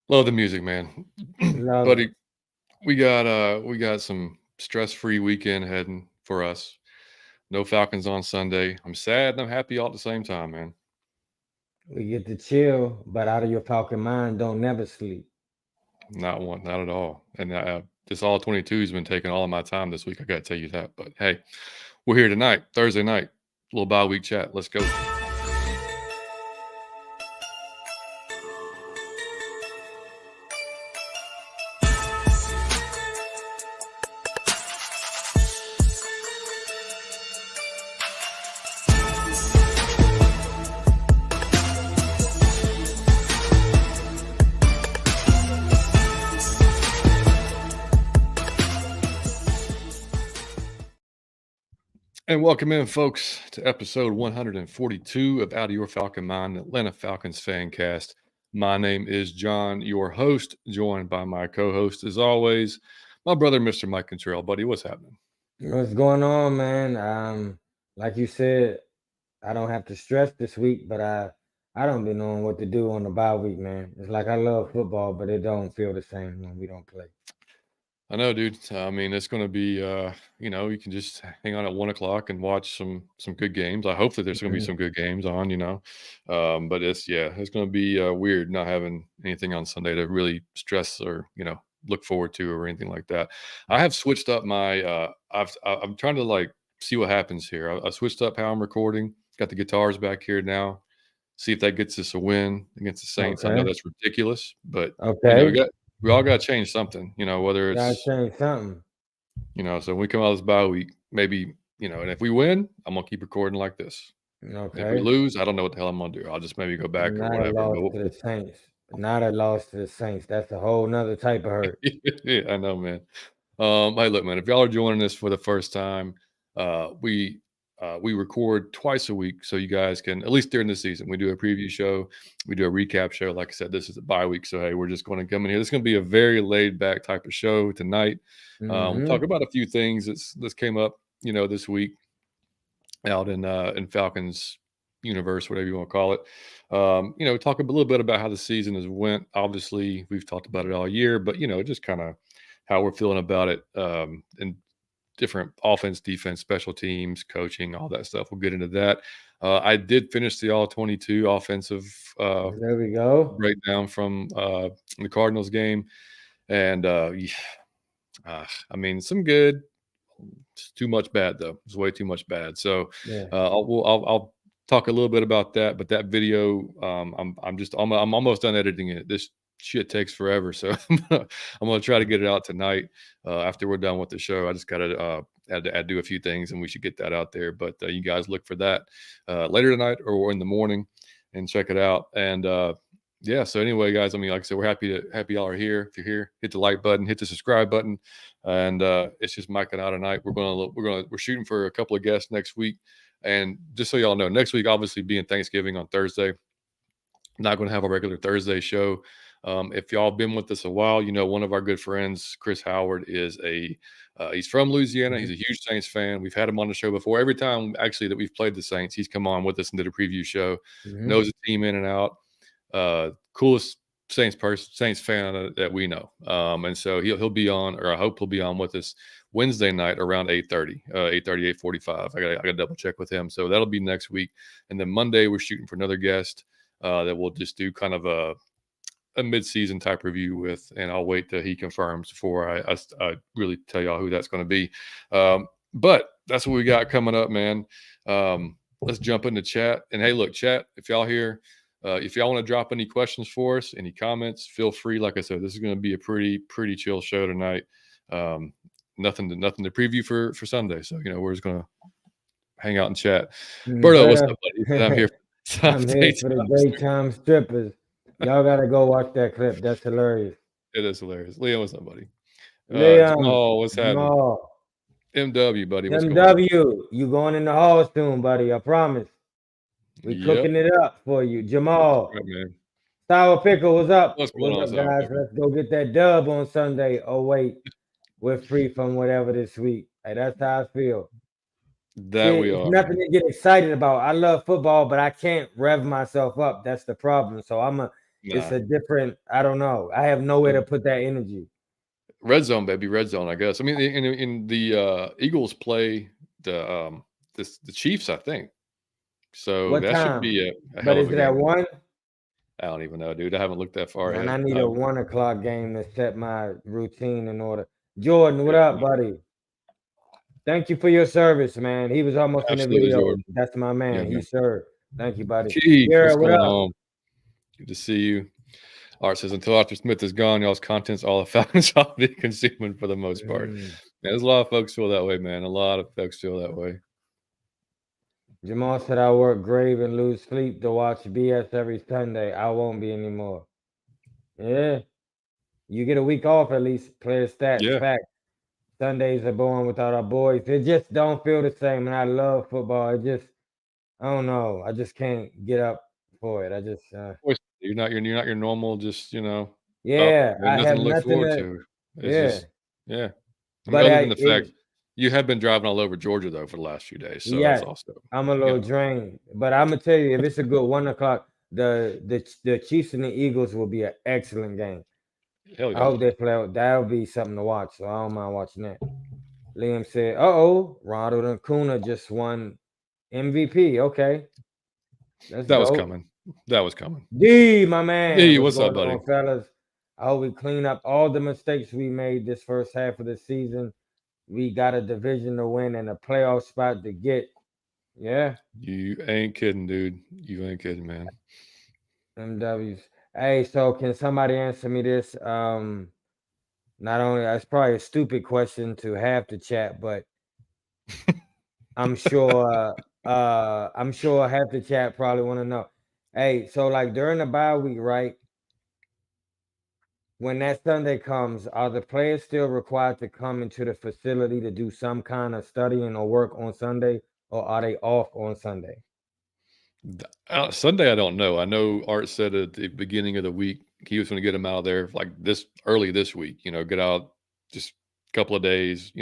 Love the music, man. Love it. Buddy, we got some stress-free weekend heading for us. No Falcons on Sunday. I'm sad and I'm happy all at the same time, man. We get to chill, but out of your Falcon mind, don't never sleep. Not at all. And this all 22 has been taking all of my time this week. I got to tell you that. But hey, we're here tonight, Thursday night, little bye week chat. Let's go. And welcome in, folks, to episode 142 of Out of Your Falcon Mind, Atlanta Falcons fan cast. My name is John, your host, joined by my co-host, as always, my brother, Mr. Mike Contrell. Buddy, what's happening? What's going on, man? Like you said, I don't have to stress this week, but I don't be knowing what to do on the bye week, man. It's like I love football, but it don't feel the same when we don't play. I know, dude. I mean, it's going to be, you can just hang on at 1 o'clock and watch some good games. I hopefully there's going to be Mhm. some good games on, but it's going to be weird not having anything on Sunday to really stress or look forward to or anything like that. I have switched up my. I'm trying to like see what happens here. I switched up how I'm recording. Got the guitars back here now. See if that gets us a win against the Saints. I know Okay. that's ridiculous, but we Okay. got we all got to change something. Whether Gotta it's change something. so when we come out of this bye week, maybe, and if we win, I'm gonna keep recording like this. If we Okay. lose, I don't know what the hell I'm gonna do. I'll just maybe go back or Not a whatever. loss But to the Saints. Not a loss to the Saints. That's a whole nother type of hurt. yeah, I know, man. Hey, look, man. If y'all are joining us for the first time, we record twice a week, so you guys can at least during the season we do a preview show, we do a recap show. Like I said, this is a bye week, so hey, we're just going to come in here. This is going to be a very laid back type of show tonight. We'll talk Mm-hmm. about a few things that's came up, this week out in Falcons universe, whatever you want to call it. Talk a little bit about how the season has went. Obviously, we've talked about it all year, but just kind of how we're feeling about it, and different offense, defense, special teams, coaching, all that stuff. We'll get into that. I did finish the all 22 offensive There we go. breakdown from the Cardinals game, and I mean, some good. It's too much bad though. It's way too much bad. So Yeah. I'll talk a little bit about that. But that video, I'm almost done editing it. This shit takes forever, so I'm gonna try to get it out tonight after we're done with the show. I just gotta add do a few things, and we should get that out there. But you guys look for that later tonight or in the morning, and check it out. And yeah. So anyway, guys, I mean, like I said, we're happy y'all are here. If you're here, hit the like button, hit the subscribe button, and it's just Mike and I tonight. We're shooting for a couple of guests next week, and just so y'all know, next week obviously being Thanksgiving on Thursday, not going to have a regular Thursday show. If y'all been with us a while, one of our good friends, Chris Howard, is he's from Louisiana. He's a huge Saints fan. We've had him on the show before. Every time actually that we've played the Saints, he's come on with us and did a preview show. Mm-hmm. Knows the team in and out. Coolest Saints fan that we know. And so he'll be on, or I hope he'll be on with us Wednesday night around 8:30, 8:30, 8:45. I got to double check with him. So that'll be next week. And then Monday we're shooting for another guest that we'll just do kind of a mid-season type review with, and I'll wait till he confirms before I really tell y'all who that's going to be. But that's what we got coming up, man. Let's jump into chat. And hey, look, chat, if y'all here, if y'all want to drop any questions for us, any comments, feel free. Like I said, this is going to be a pretty chill show tonight. Nothing to preview for Sunday. So we're just going to hang out and chat. Berto, what's up, buddy? I'm here. I'm here for the daytime strippers. Y'all gotta go watch that clip. That's hilarious. It is hilarious. Leon, what's up, buddy? Leon, Jamal, what's happening? Jamal, MW, buddy, what's going on? MW, you going in the hall soon, buddy. I promise. We Yep. cooking it up for you. Jamal, Right, man. Sour Pickle, what's up? What's going on, What's up, Sour guys? Pickle? Let's go get that dub on Sunday. Oh, wait. We're free from whatever this week. Hey, that's how I feel. That we It's are. nothing to get excited about. I love football, but I can't rev myself up. That's the problem. So I'm going to it's Nah. a different. I don't know. I have nowhere to put that energy. Red zone, baby, red zone, I guess. I mean, in the, Eagles play the Chiefs, I think. So What that should time? be a But hell of is a it at game. 1? I don't even know, dude. I haven't looked that far Man, I ahead. need a 1 o'clock game to set my routine in order. Jordan, what up, Yeah, buddy? Thank you for your service, man. He was almost in the absolutely, video. Jordan. That's my Yeah, man. He man. served. Thank you, buddy. Keith, Yeah, what's what going up? on? Good to see you. Art says, "Until Arthur Smith is gone, y'all's content's all the Falcons I'll be consuming for the most part." Mm. Man, there's a lot of folks feel that way, man. A lot of folks feel that way. Jamal said I work grave and lose sleep to watch BS every Sunday. I won't be anymore. Yeah. You get a week off at least. Player stats. Yeah. Fact. Sundays are born without our boys. It just don't feel the same. And I love football. It just, I don't know. I just can't get up for it. I just, Course, you're not your normal just, up yeah, and I nothing have to look nothing forward to, to. It's yeah. just yeah. I mean, But other I, than the fact it, you have been driving all over Georgia though for the last few days, so that's yes, also, I'm a you little know, drained. But I'm gonna tell you, if it's a good 1 o'clock, the Chiefs and the Eagles will be an excellent game. hell I yeah. hope they play out. That'll be something to watch. So I don't mind watching that. Liam said, "Uh-oh, Ronald Acuna just won MVP. Okay, that's That was dope." coming. That was coming. D, my man, Hey, what's what's up, going buddy? on, fellas? I hope we clean up all the mistakes we made this first half of the season. We got a division to win and a playoff spot to get. Yeah, You ain't kidding, dude. You ain't kidding, man. MWs. Hey, so can somebody answer me this? Not only it's probably a stupid question to have to chat, but I'm sure I'm sure half the chat probably want to know. Hey, so like during the bye week, right? When that Sunday comes, are the players still required to come into the facility to do some kind of studying or work on Sunday, or are they off on Sunday? Sunday, I don't know. I know Art said at the beginning of the week he was going to get him out of there like this early this week. Get out just a couple of days.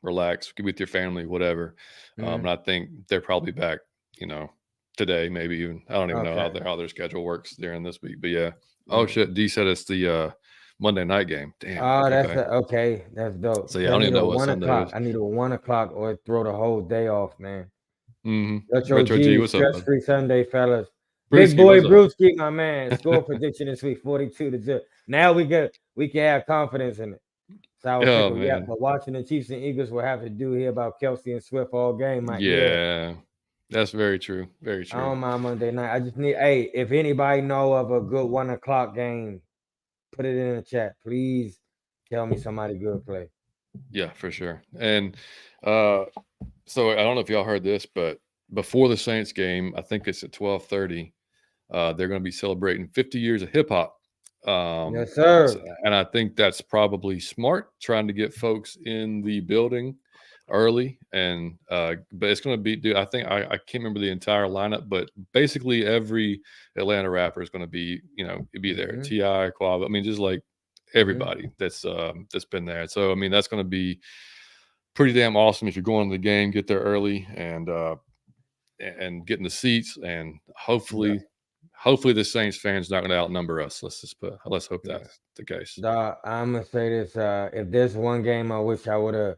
Relax, get with your family, whatever. Mhm. And I think they're probably back. You know, today maybe even. I don't even know Okay. how their schedule works during this week. But yeah. Oh Mm. shit! D said it's the Monday night game. Damn. Oh, that's Okay. okay. That's dope. So So yeah, I I don't need even a know what one Sunday o'clock. is. I need a 1 o'clock or throw the whole day off, man. Mm-hmm. Retro Retro G, G, what's up, stress bud? free Sunday, fellas. Big Brewski, boy what's up? Brewski, my man. Score prediction this week, 42-0. Now we can have confidence in it. Sour Oh pickle, yeah. man. But watching the Chiefs and Eagles will have to do here about Kelsey and Swift all game. Yeah. Yeah, that's very true. Very I true. don't mind Monday night. I just need, hey, if anybody know of a good 1 o'clock game, put it in the chat. Please tell me somebody good play. Yeah, for sure. And uh, so I don't know if y'all heard this, but before the Saints game, I think it's at 12:30. They're going to be celebrating 50 years of hip hop. Yes, S sir. And I think that's probably smart, trying to get folks in the building early. And but it's going to be, dude. I think I can't remember the entire lineup, but basically every Atlanta rapper is going to be there. Mm-hmm. Ti, Quab. I mean, just like Mm-hmm. everybody that's been there. So I mean, that's going to be pretty damn awesome if you're going to the game. Get there early and get in the seats, and Yeah. hopefully the Saints fans not going to outnumber us. Let's hope Yeah. that's the case. I'm gonna say this. If there's one game I wish I would have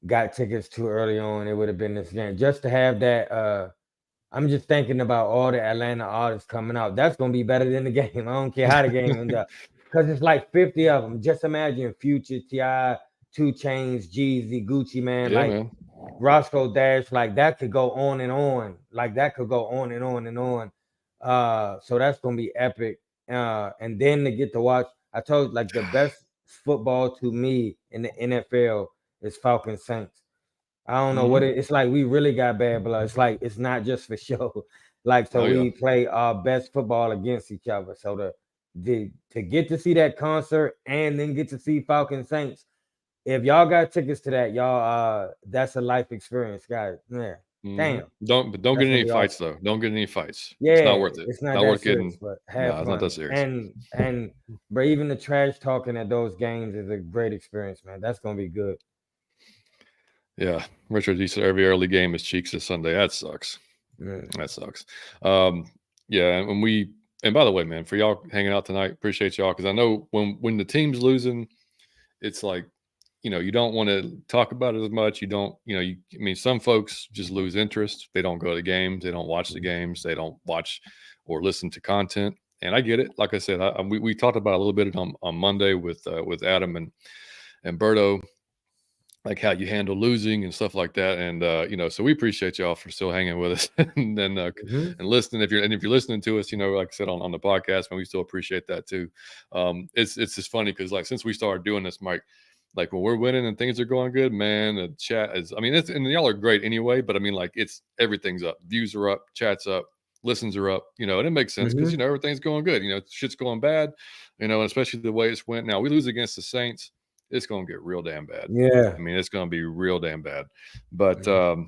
got tickets to early on, it would have been this game. Just to have that. I'm just thinking about all the Atlanta artists coming out. That's gonna be better than the game. I don't care how the game ends up, because it's like 50 of them. Just imagine Future, Ti, Two Chains, Jeezy, Gucci Man, Yeah, like man. Roscoe Dash. Like that could go on and on. Like that could go on and on and on. So that's gonna be epic. And then to get to watch, I told you, like the best football to me in the NFL is Falcons Saints. I don't know what Hmm. it's like. We really got bad blood. It's like it's not just for show. Like so, Oh yeah. we play our best football against each other. So to get to see that concert and then get to see Falcon Saints. If y'all got tickets to that, y'all that's a life experience, guys. Yeah, Hmm. damn, Don't get that's in gonna any be fights awesome. though. Don't get in any fights. It's not Yeah, worth it. it's not Not that worth serious, getting. but have No, it's not that fun. serious. And but even the trash talking at those games is a great experience, man. That's gonna be good. Yeah, Richard, you said every early game is Cheeks this Sunday. That sucks. Mm. That sucks. Um, yeah, and when we And by the way, man, for y'all hanging out tonight, appreciate y'all, because I know when the team's losing, it's like, you don't want to talk about it as much. You don't, I mean, some folks just lose interest. They don't go to the games. They don't watch the games. They don't watch or listen to content. And I get it. Like I said, we talked about it a little bit on Monday with Adam and Berto, like how you handle losing and stuff like that. And so we appreciate y'all for still hanging with us Mm-hmm. and listening. If you're listening to us, like I said on the podcast, man, we still appreciate that too. It's just funny because like since we started doing this, Mike, like when we're winning and things are going good, man, the chat is. I mean, and y'all are great anyway. But I mean, like everything's up, views are up, chats up, listens are up. And it makes sense because Mm-hmm. everything's going good. Shit's going bad. And especially the way it's went. Now we lose against the Saints, it's going to get real damn bad. Yeah. I mean, it's going to be real damn bad. But Mm-hmm.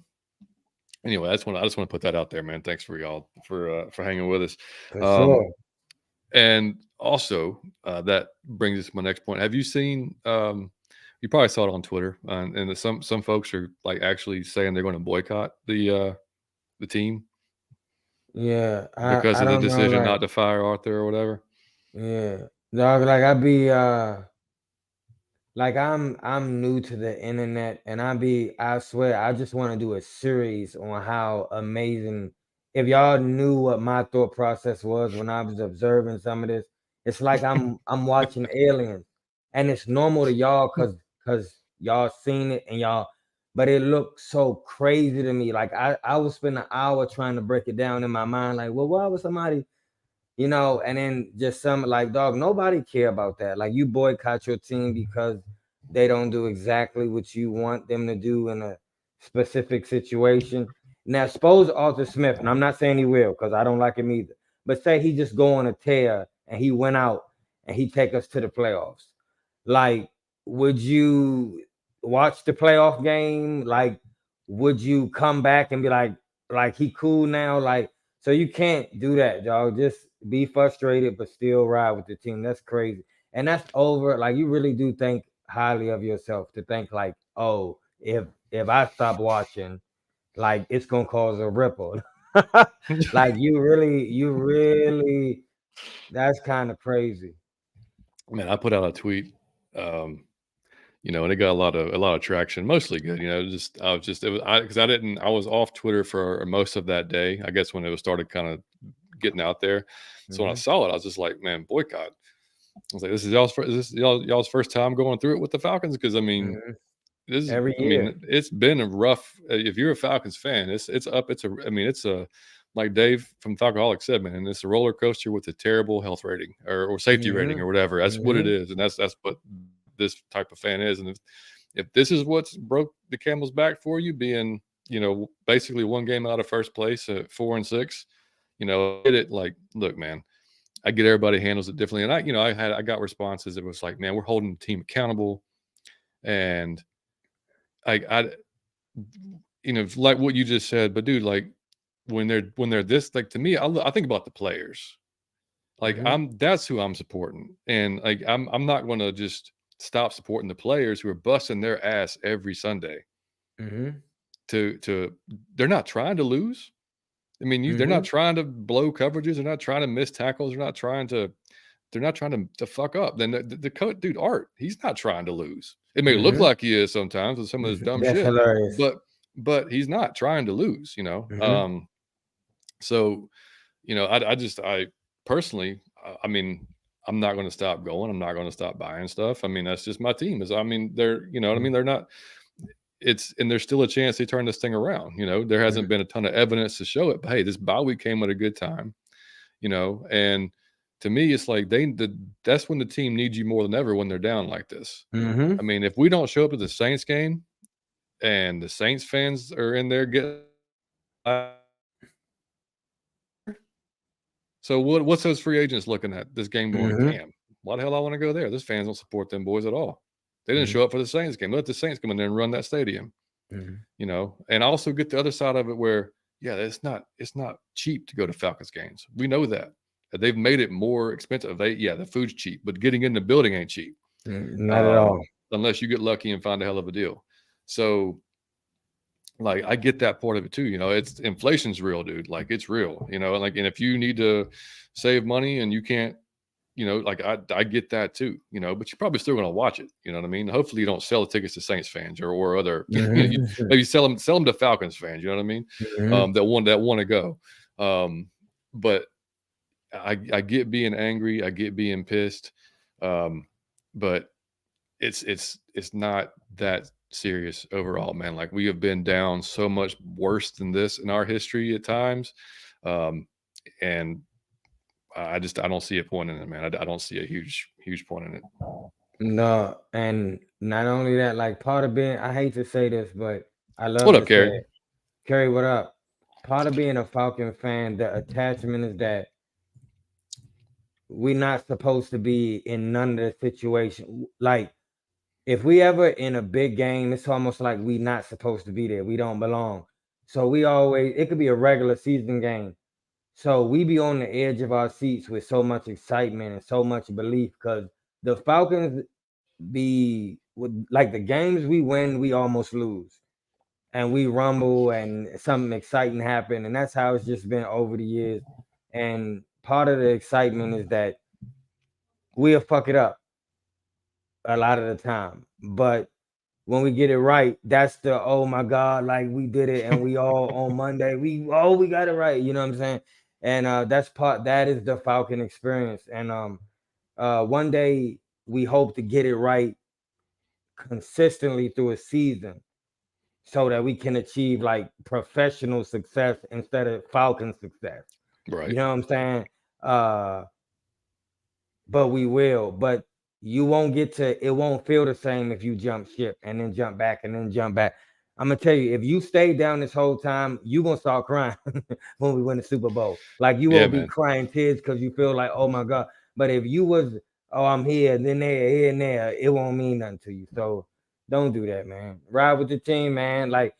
anyway, I just want to put that out there, man. Thanks for y'all for hanging with us. For Um, sure. and also, that brings us to my next point. Have you seen? You probably saw it on Twitter, and some folks are like actually saying they're going to boycott the team Yeah. because I of the don't know, decision like, not to fire Arthur or whatever. yeah. Dog, like I be like I'm new to the internet, and I swear I just want to do a series on how amazing. If y'all knew what my thought process was when I was observing some of this, it's like I'm watching aliens, and it's normal to y'all because y'all seen it and y'all, but it looks so crazy to me. Like I would spend an hour trying to break it down in my mind. Like, well, why would somebody, and then just some like, dog, nobody care about that. Like, you boycott your team because they don't do exactly what you want them to do in a specific situation. Now, suppose Arthur Smith, and I'm not saying he will because I don't like him either, but say he just go on a tear and he went out and he take us to the playoffs. Like, would you watch the playoff game? Like, would you come back and be like he cool now? Like, so you can't do that, dog. Just be frustrated, but still ride with the team. That's crazy. And that's over. Like, you really do think highly of yourself to think like, oh, if I stop watching, like it's gonna cause a ripple. Like you really, that's kind of crazy. Man, I put out a tweet. Um, and it got a lot of traction, mostly good. Just I was just it was because I was off Twitter for most of that day. I guess when it was started kind of getting out there. So when I Hmm. saw it, I was just like, man, boycott. I was like, this is y'all's first time going through it with the Falcons? Because I mean, Hmm. this is Every I year. mean, it's been a rough. If you're a Falcons fan, it's up. I mean, it's a like Dave from Falcoholic said, man, it's a roller coaster with a terrible health rating or safety rating Hmm. or whatever. That's what it Hmm. is, and that's what this type of fan is. And if this is what's broke the camel's back for you, being basically one game out of first place at 4-6, get it. Like, look, man, I get everybody handles it differently, and I got responses. It was like, man, we're holding the team accountable, and I like what you just said, but dude, like when they're this, like to me, I think about the players. Like Hmm. that's who I'm supporting, and like I'm not going to just stop supporting the players who are busting their ass every Sunday. Hmm. To They're not trying to lose. I mean, they're not Hmm. trying to blow coverages. They're not trying to miss tackles. They're not trying to fuck up. Then the coach, dude, Art, he's not trying to lose. It may look Hmm. like he is sometimes with some of his dumb That's shit, hilarious. but he's not trying to lose. Hmm. So I personally, I mean, I'm not going to stop going. I'm not going to stop buying stuff. I mean, that's just my team. I mean, they're, you know what I mean? They're not. And there's still a chance they turn this thing around. There hasn't been a ton of evidence to show it, but hey, this bye week came at a good time. And to me, it's like that's when the team needs you more than ever when they're down like this. Hmm. I mean, if we don't show up at the Saints game and the Saints fans are in there getting, so what's those free agents looking at this game going, Hmm. damn, why the hell I want to go there? Those fans don't support them boys at all. They didn't Hmm. show up for the Saints game. Let the Saints come in there and run that stadium. Hmm. And I also get the other side of it where, yeah, it's not cheap to go to Falcons games. We know that. They've made it more expensive. The food's cheap, but getting in the building ain't cheap. Not at all. Unless you get lucky and find a hell of a deal. So Like, I get that part of it too. It's inflation's real, dude. Like, it's real. And if you need to save money and you can't, like I get that too. But you're probably still going to watch it. You know what I mean? Hopefully, you don't sell the tickets to Saints fans or other. Mhm. Maybe sell them to Falcons fans. You know what I mean? Mhm. That want to go. But I get being angry. I get being pissed. But it's not that serious overall, man. Like, we have been down so much worse than this in our history at times. Um, and I don't see a point in it, man. I don't see a huge point in it. No, and not only that, like part of being, I hate to say this, but I What love up, to say Kerry? it. Kerry, what up? Part of being a Falcon fan, the attachment is that we're not supposed to be in none of the situation. Like, if we ever in a big game, it's almost like we not supposed to be there. We don't belong. So we always, it could be a regular season game. So we be on the edge of our seats with so much excitement and so much belief because the Falcons be with like the games we win, we almost lose. And we rumble and something exciting happen. And that's how it's just been over the years. And part of the excitement is that we'll fuck it up a lot of the time. But when we get it right, that's the oh my God, like we did it and we all on Monday, we got it right. You know what I'm saying? And that is the Falcon experience. And one day we hope to get it right consistently through a season so that we can achieve like professional success instead of Falcon success. You Right. know what I'm saying? Uh but we will. But you won't get to it won't feel the same if you jump ship and then jump back and then jump back. I'm gonna tell you, if you stay down this whole time, you gonna start crying when we win the Super Bowl. Like you Yeah, won't be man. crying tears because you feel like, oh my God. But if you was, oh, I'm here, then there, here and there, it won't mean nothing to you. So don't do that, man. Ride with the team, man. Like,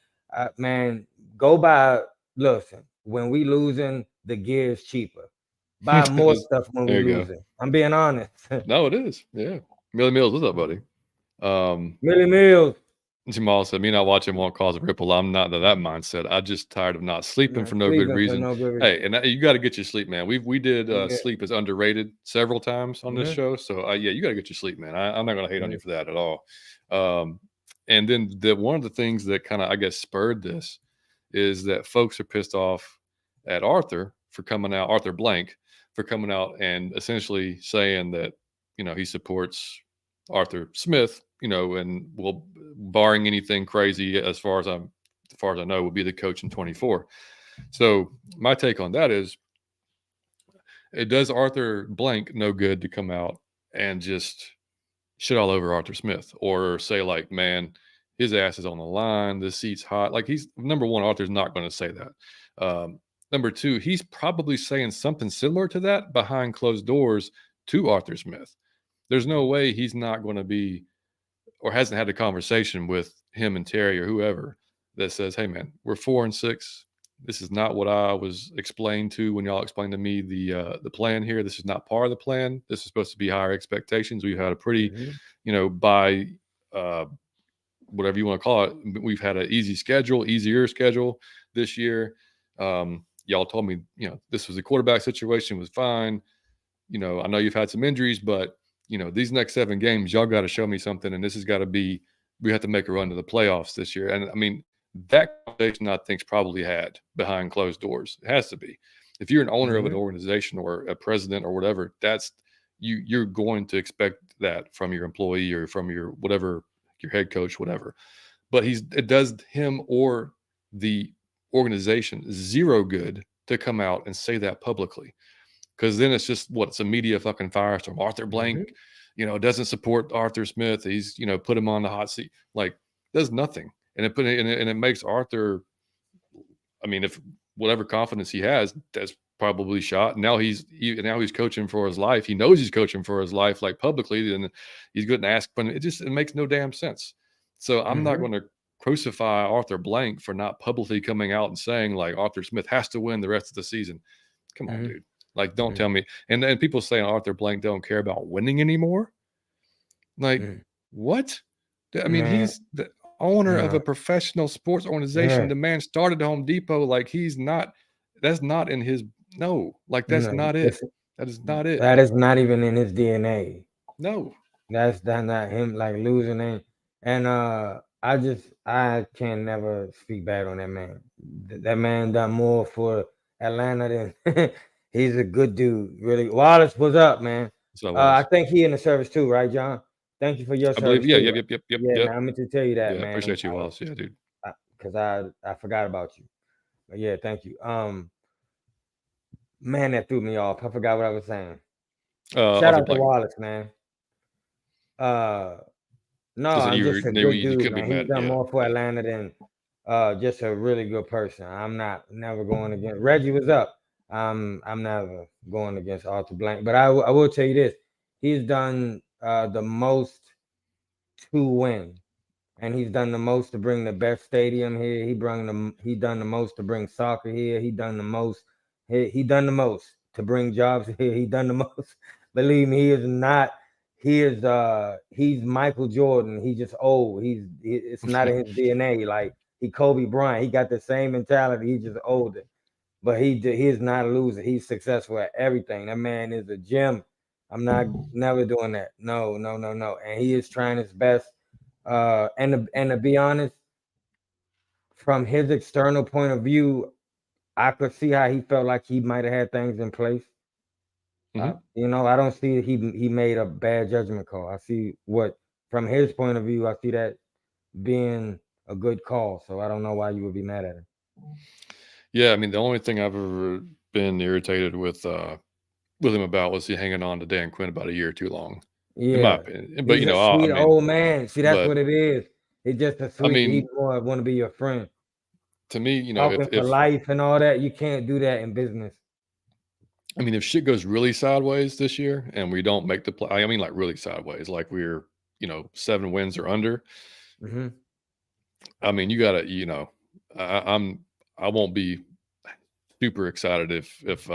man, go buy. Listen, when we losing, the gear is cheaper. Buy more stuff when we There you go. losing. I'm being honest. No, it is. Yeah. Millie Mills, what's up, buddy? Um, Millie Mills. Jamal said, "Me not watching won't cause a ripple. I'm not of that mindset. I just tired of not sleeping Not for no good sleeping for reason." no good reason. Hey, and you got to get your sleep, man. We did Yeah. sleep as underrated several times on this Mm-hmm. show, so yeah, you got to get your sleep, man. I'm not gonna hate on Mm-hmm. you for that at all. Um, and then one of the things that kind of I guess spurred this is that folks are pissed off at Arthur Blank for coming out and essentially saying that he supports Arthur Smith, and will, barring anything crazy as far as I know, will be the coach in 24. So my take on that is, it does Arthur Blank no good to come out and just shit all over Arthur Smith or say like, man, his ass is on the line, the seat's hot. Like, he's number one, Arthur's not going to say that. Number two, he's probably saying something similar to that behind closed doors to Arthur Smith. There's no way he's not going to be, or hasn't had a conversation with him and Terry or whoever, that says, "Hey, man, we're 4-6. This is not what I was explained to when y'all explained to me the plan here. This is not part of the plan. This is supposed to be higher expectations. We've had a pretty, Mm-hmm. by uh, whatever you want to call it, we've had an easier schedule this year. Y'all told me, this was a quarterback situation, was fine. I know you've had some injuries, but these next 7 games, y'all got to show me something, and this has got to be. We have to make a run to the playoffs this year." And I mean, that conversation I think's probably had behind closed doors. It has to be. If you're an owner of an Mm-hmm. organization or a president or whatever, that's you're going to expect that from your employee or from your whatever, your head coach, whatever. But it does him or the organization zero good to come out and say that publicly, because then it's just it's a media fucking firestorm. Arthur Mm-hmm. Blank, doesn't support Arthur Smith. He's put him on the hot seat. Like, does nothing, and it makes Arthur. I mean, if whatever confidence he has, that's probably shot. Now he's coaching for his life. He knows he's coaching for his life, like publicly, and he's going to ask. But it makes no damn sense. So I'm not Mm-hmm. going to crucify Arthur Blank for not publicly coming out and saying like Arthur Smith has to win the rest of the season. Come on, Mm-hmm. dude. Like, don't tell me. And people saying Arthur Blank don't care about winning anymore. Like, Mm-hmm. what? I mean, Man, owner of a No, professional sports organization. yeah, The man started Home Depot. Like he's not. That's not in his. No, like that's no, not it. it's, That is not it. that is not even in his DNA. No. That's not him like losing it. And I can never speak bad on that man. That man done more for Atlanta than he's a good dude. Really. Wallace, what's up, man? So I Wallace. think he in the service too, right, John? Thank you for your I believe. service Yeah. too. Yep. Yep. Yep. Yep. Yeah, Yep. now I meant to tell you that, Yeah. man. Appreciate you, Wallace. Yeah, dude. Because I forgot about you. But yeah, thank you. Man, that threw me off. I forgot what I was saying. I Shout was out like to blank. Wallace, man. Uh No, Just that I'm just a good you dude, couldn't be man. He's mad. done Yeah. more for Yeah. Atlanta than just a really good person. I'm not never going against Reggie was up. I'm never going against Arthur Blank. But I will tell you this. He's done the most to win. And he's done the most to bring the best stadium here. He done the most to bring soccer here. He done the most to bring jobs here. He done the most. Believe me, he is not. He's Michael Jordan. He's just old. It's not in his DNA. Like he Kobe Bryant. He got the same mentality. He's just older. But he is not a loser. He's successful at everything. That man is a gem. I'm not never doing that. No, no, no, no. And he is trying his best. And to be honest, from his external point of view, I could see how he felt like he might have had things in place. Hmm. I don't see he made a bad judgment call. I see what from his point of view, I see that being a good call. So I don't know why you would be mad at him. Yeah. I mean, the only thing I've ever been irritated with him about was he hanging on to Dan Quinn about a year too long, in my Yeah, opinion. But he's you a know, I sweet mean, old man. See, that's but what it is. He's just a I sweet. He mean, more want to be your friend. to me, you know, Talking for life and all that. You can't do that in business. I mean, if shit goes really sideways this year and we don't make the play, I mean, like really sideways, like we're 7 wins or under. Hmm. I mean, you gotta, I won't be super excited if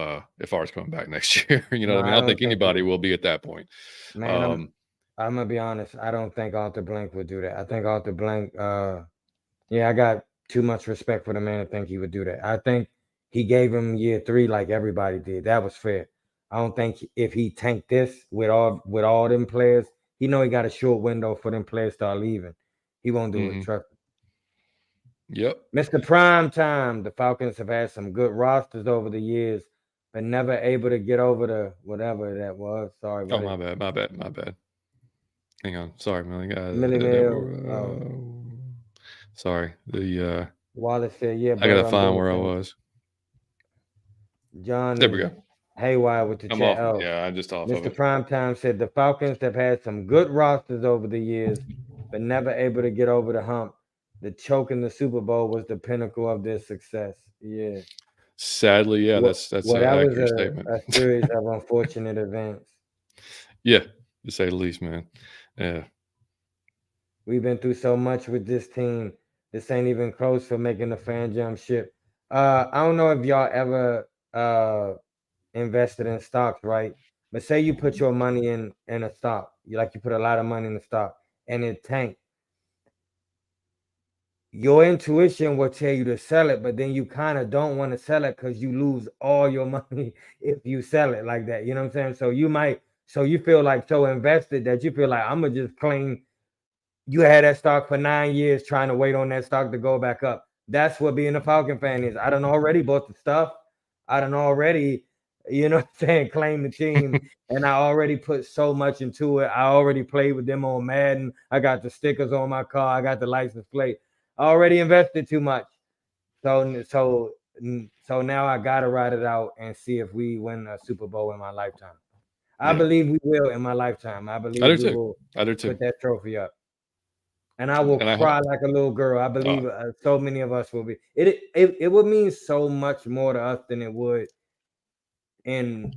ours coming back next year. You know No, what I mean? I I don't don't think think anybody so. will be at that point. Man, Um, I'm gonna be honest. I don't think Arthur Blank would do that. I think Arthur Blank, yeah, I got too much respect for the man to think he would do that. I think he gave him year three like everybody did. That was fair. I don't think if he tanked this with all them players, he know he got a short window for them players to start leaving. He won't do it. mhm. Trust Yep. me. Mr. Prime Time. The Falcons have had some good rosters over the years, but never able to get over the whatever that was. Sorry, Oh, what my is bad. My bad. My bad. Hang on. Sorry, man. Millie Mill? Oh. Sorry. Wallace said, "Yeah, I gotta brother, I'm find doing where I things." was. John There we is go. haywire with the I'm chat. off. Oh, Yeah, I'm just off of Mr. it. Primetime said the Falcons have had some good rosters over the years, but never able to get over the hump. The choke in the Super Bowl was the pinnacle of their success. Yeah. Sadly, yeah, Well, that's well, an that was accurate a, statement. a series of unfortunate events. Yeah, to say the least, man. Yeah. We've been through so much with this team. This ain't even close for making the fan jump ship. I don't know if y'all ever invested in stocks, right? But say you put your money in a stock, you put a lot of money in the stock and it tanked. Your intuition will tell you to sell it, but then you kind of don't want to sell it because you lose all your money if you sell it like that. You know what I'm saying? So you feel like so invested that you feel like I'm gonna just claim you had that stock for 9 years trying to wait on that stock to go back up. That's what being a Falcon fan is. I done already bought the stuff. I done already, claim the team. And I already put so much into it. I already played with them on Madden. I got the stickers on my car. I got the license plate. I already invested too much. So now I gotta ride it out and see if we win a Super Bowl in my lifetime. I Yeah. believe we will in my lifetime. I I believe do we too. will I do put too. that trophy up and I will And I hope cry like a little girl. I uh, believe so many of us will be. It would mean so much more to us than it would in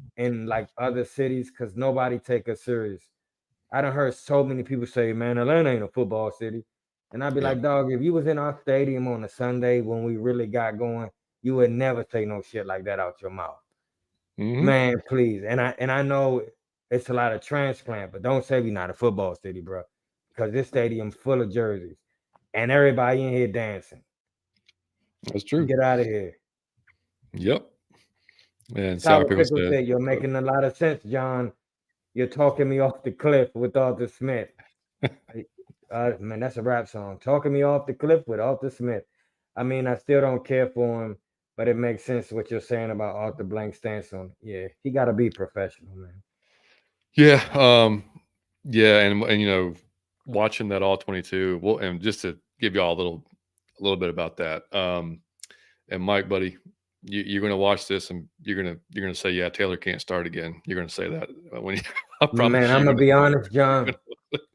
like other cities because nobody take us serious. I done heard so many people say, "Man, Atlanta ain't a football city," and I'd be yeah. like, "Dog, if you was in our stadium on a Sunday when we really got going, you would never say no shit like that out your mouth." Mhm. Man, please. And I know it's a lot of transplant, but don't say we not a football city, bro, because this stadium's full of jerseys. and everybody in here dancing. That's true. Get out of here. Yep. And Sour Sour Pickle Pickle said, said, "You're making a lot of sense, John. You're talking me off the cliff with Arthur Smith." Man, that's a rap song. Talking me off the cliff with Arthur Smith. I mean, I still don't care for him, but it makes sense what you're saying about Arthur Blank's stance on it. Yeah, he got to be professional, man. yeah, yeah, and watching that all 22. Well, and just to give y'all a little bit about that. And Mike, buddy, you're gonna watch this, and you're gonna say, yeah, Taylor can't start again. You're gonna say that when you, I Man, promise you, I'm you're gonna be honest, gonna. John.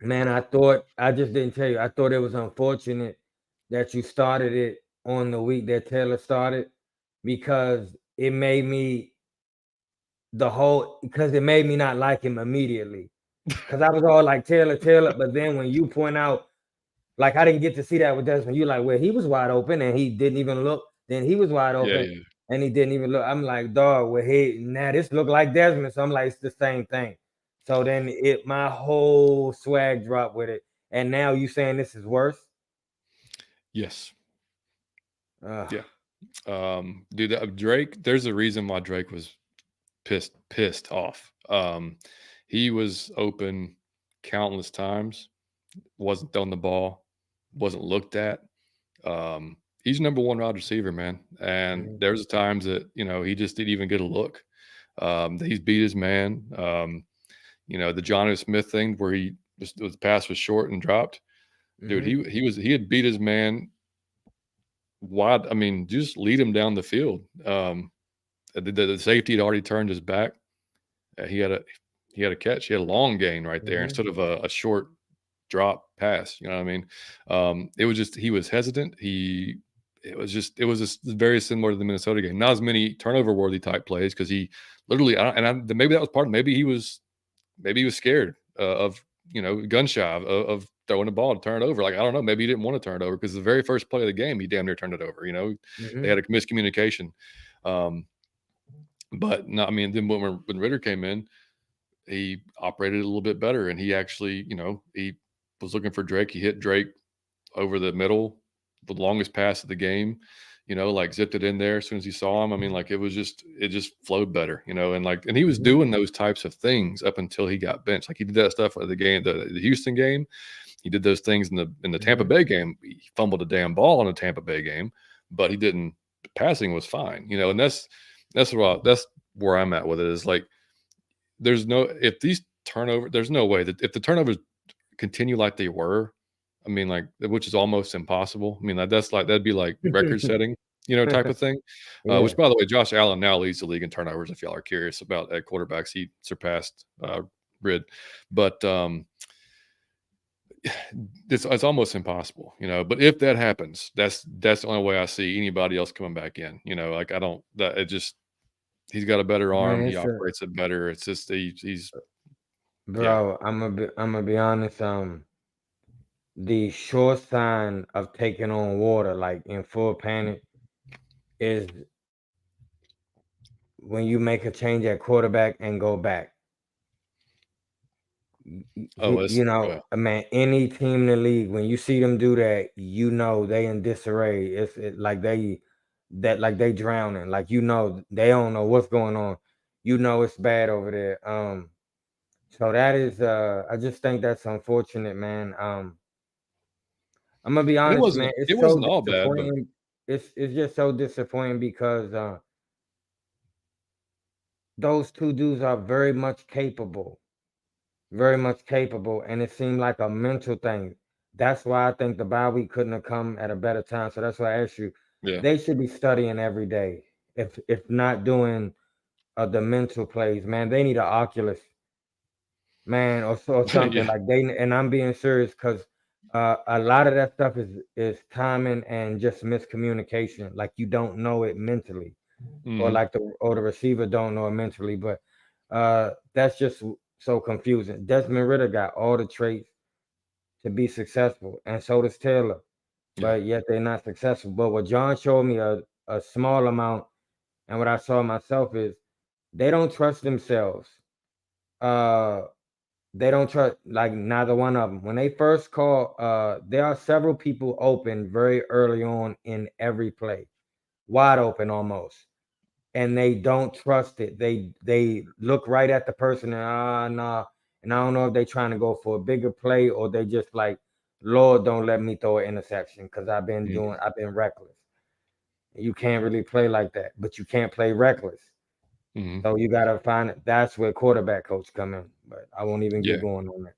Man, I just didn't tell you. I thought it was unfortunate that you started it on the week that Taylor started because it made me because it made me not like him immediately. Because I was all like Taylor, Taylor, but then when you point out, like I didn't get to see that with Desmond, you like, well, he was wide open and he didn't even look. Then he was wide Yeah, open yeah, and he didn't even look. I'm like, dog, well, now this look like Desmond. So I'm like, it's the same thing. So then my whole swag dropped with it. And now you saying this is worse? yes, Ugh. yeah. Dude, Drake. There's a reason why Drake was pissed off. He was open countless times, wasn't throwing the ball, wasn't looked at. He's number one wide receiver, man. And Mhm, there's times that he just didn't even get a look. He's beat his man. The Johnny Smith thing where the pass was short and dropped. Dude, mhm, he had beat his man wide. I mean, just lead him down the field. The safety had already turned his back. He had a catch. He had a long gain right there mhm, instead of a short drop pass. You know what I mean? It was just he was hesitant. It was just very similar to the Minnesota game. Not as many turnover worthy type plays because he literally maybe that was part of maybe he was scared of gun shy of throwing the ball to turn it over. Like I don't know, maybe he didn't want to turn it over because the very first play of the game he damn near turned it over. They mhm, had a miscommunication. Um, but no, I mean then when Ritter came in, he operated a little bit better, and he actually, he was looking for Drake. He hit Drake over the middle, the longest pass of the game. Like zipped it in there as soon as he saw him. I mean, like it just flowed better. And he was mhm, doing those types of things up until he got benched. Like he did that stuff at the Houston game. He did those things in the Tampa mhm, Bay game. He fumbled a damn ball in the Tampa Bay game, but he didn't. Passing was fine. And that's where I'm at with it. Is like there's no if these turnover there's no way that if the turnovers continue like they were, I mean, like, which is almost impossible. I mean, that'd be like record setting, type of thing. yeah, Which, by the way, Josh Allen now leads the league in turnovers. If y'all are curious about at quarterbacks, he surpassed Rid, but it's almost impossible, But if that happens, that's the only way I see anybody else coming back in. Like I don't that it just he's got a better arm. man, He operates it better. It's just he's yeah. bro. I'm gonna be honest. The sure sign of taking on water, like in full panic, is when you make a change at quarterback and go back. Oh, it's well, Man, any team in the league, when you see them do that, they in disarray. Like they drowning. Like they don't know what's going on. It's bad over there. So that is I just think that's unfortunate, man. I'm gonna be and honest, man. it It's so wasn't all bad, but disappointing. It's just so disappointing because those two dudes are very much capable, and it seemed like a mental thing. That's why I think the bye week couldn't have come at a better time. So that's why I asked you. yeah, They should be studying every day, if not doing the mental plays. Man, they need an Oculus, man, or something yeah, like they. And I'm being serious because a lot of that stuff is timing and just miscommunication. Like you don't know it mentally, or mhm, like the receiver don't know it mentally. But that's just so confusing. Desmond Ritter got all the traits to be successful, and so does Taylor, yeah, but yet they're not successful. But what John showed me a small amount, and what I saw myself is they don't trust themselves. Uh, They don't trust, like, neither one of them. When they first call, there are several people open very early on in every play, wide open almost, and they don't trust it. They look right at the person and nah. And I don't know if they trying to go for a bigger play or they just like, Lord, don't let me throw an interception because Mhm, I've been reckless. You can't really play like that, but you can't play reckless. mhm. So you gotta find it. That's where quarterback coach come in. But I won't even Yeah, get going on that.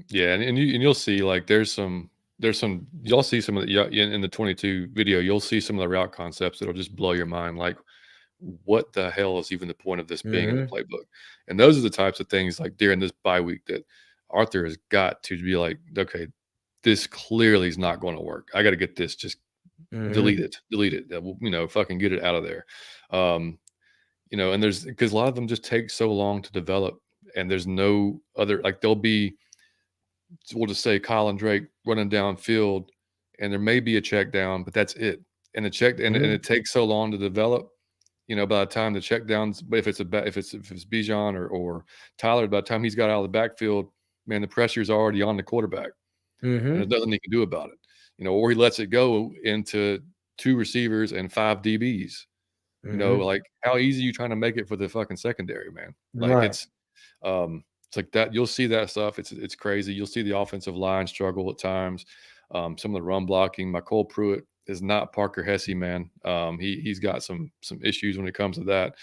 yeah, and you'll see, like, there's some you'll see some of the yeah, in the 22 video, you'll see some of the route concepts that'll just blow your mind, like, what the hell is even the point of this being in the Mm-hmm. playbook? And those are the types of things, like, during this bye week that Arthur has got to be like, "Okay, this clearly is not gonna work. I gotta get this, just Mm-hmm. delete it, fucking get it out of there." Um, and there's because a lot of them just take so long to develop, and there's no other, like, there'll be, we'll just say Kyle and Drake running downfield, and there may be a check down, but that's it. And the check and Mm-hmm. it takes so long to develop. By the time the check downs, but if it's Bijan or Tyler, by the time he's got out of the backfield, man, the pressure's already on the quarterback, and Mm-hmm. there's nothing he can do about it. Or he lets it go into two receivers and five DBs. Mm-hmm. Like, how easy are you trying to make it for the fucking secondary, man? Like, Right. it's like that. You'll see that stuff. It's crazy. You'll see the offensive line struggle at times. Some of the run blocking. Michael Pruitt is not Parker Hesse, man. He's got some issues when it comes to that.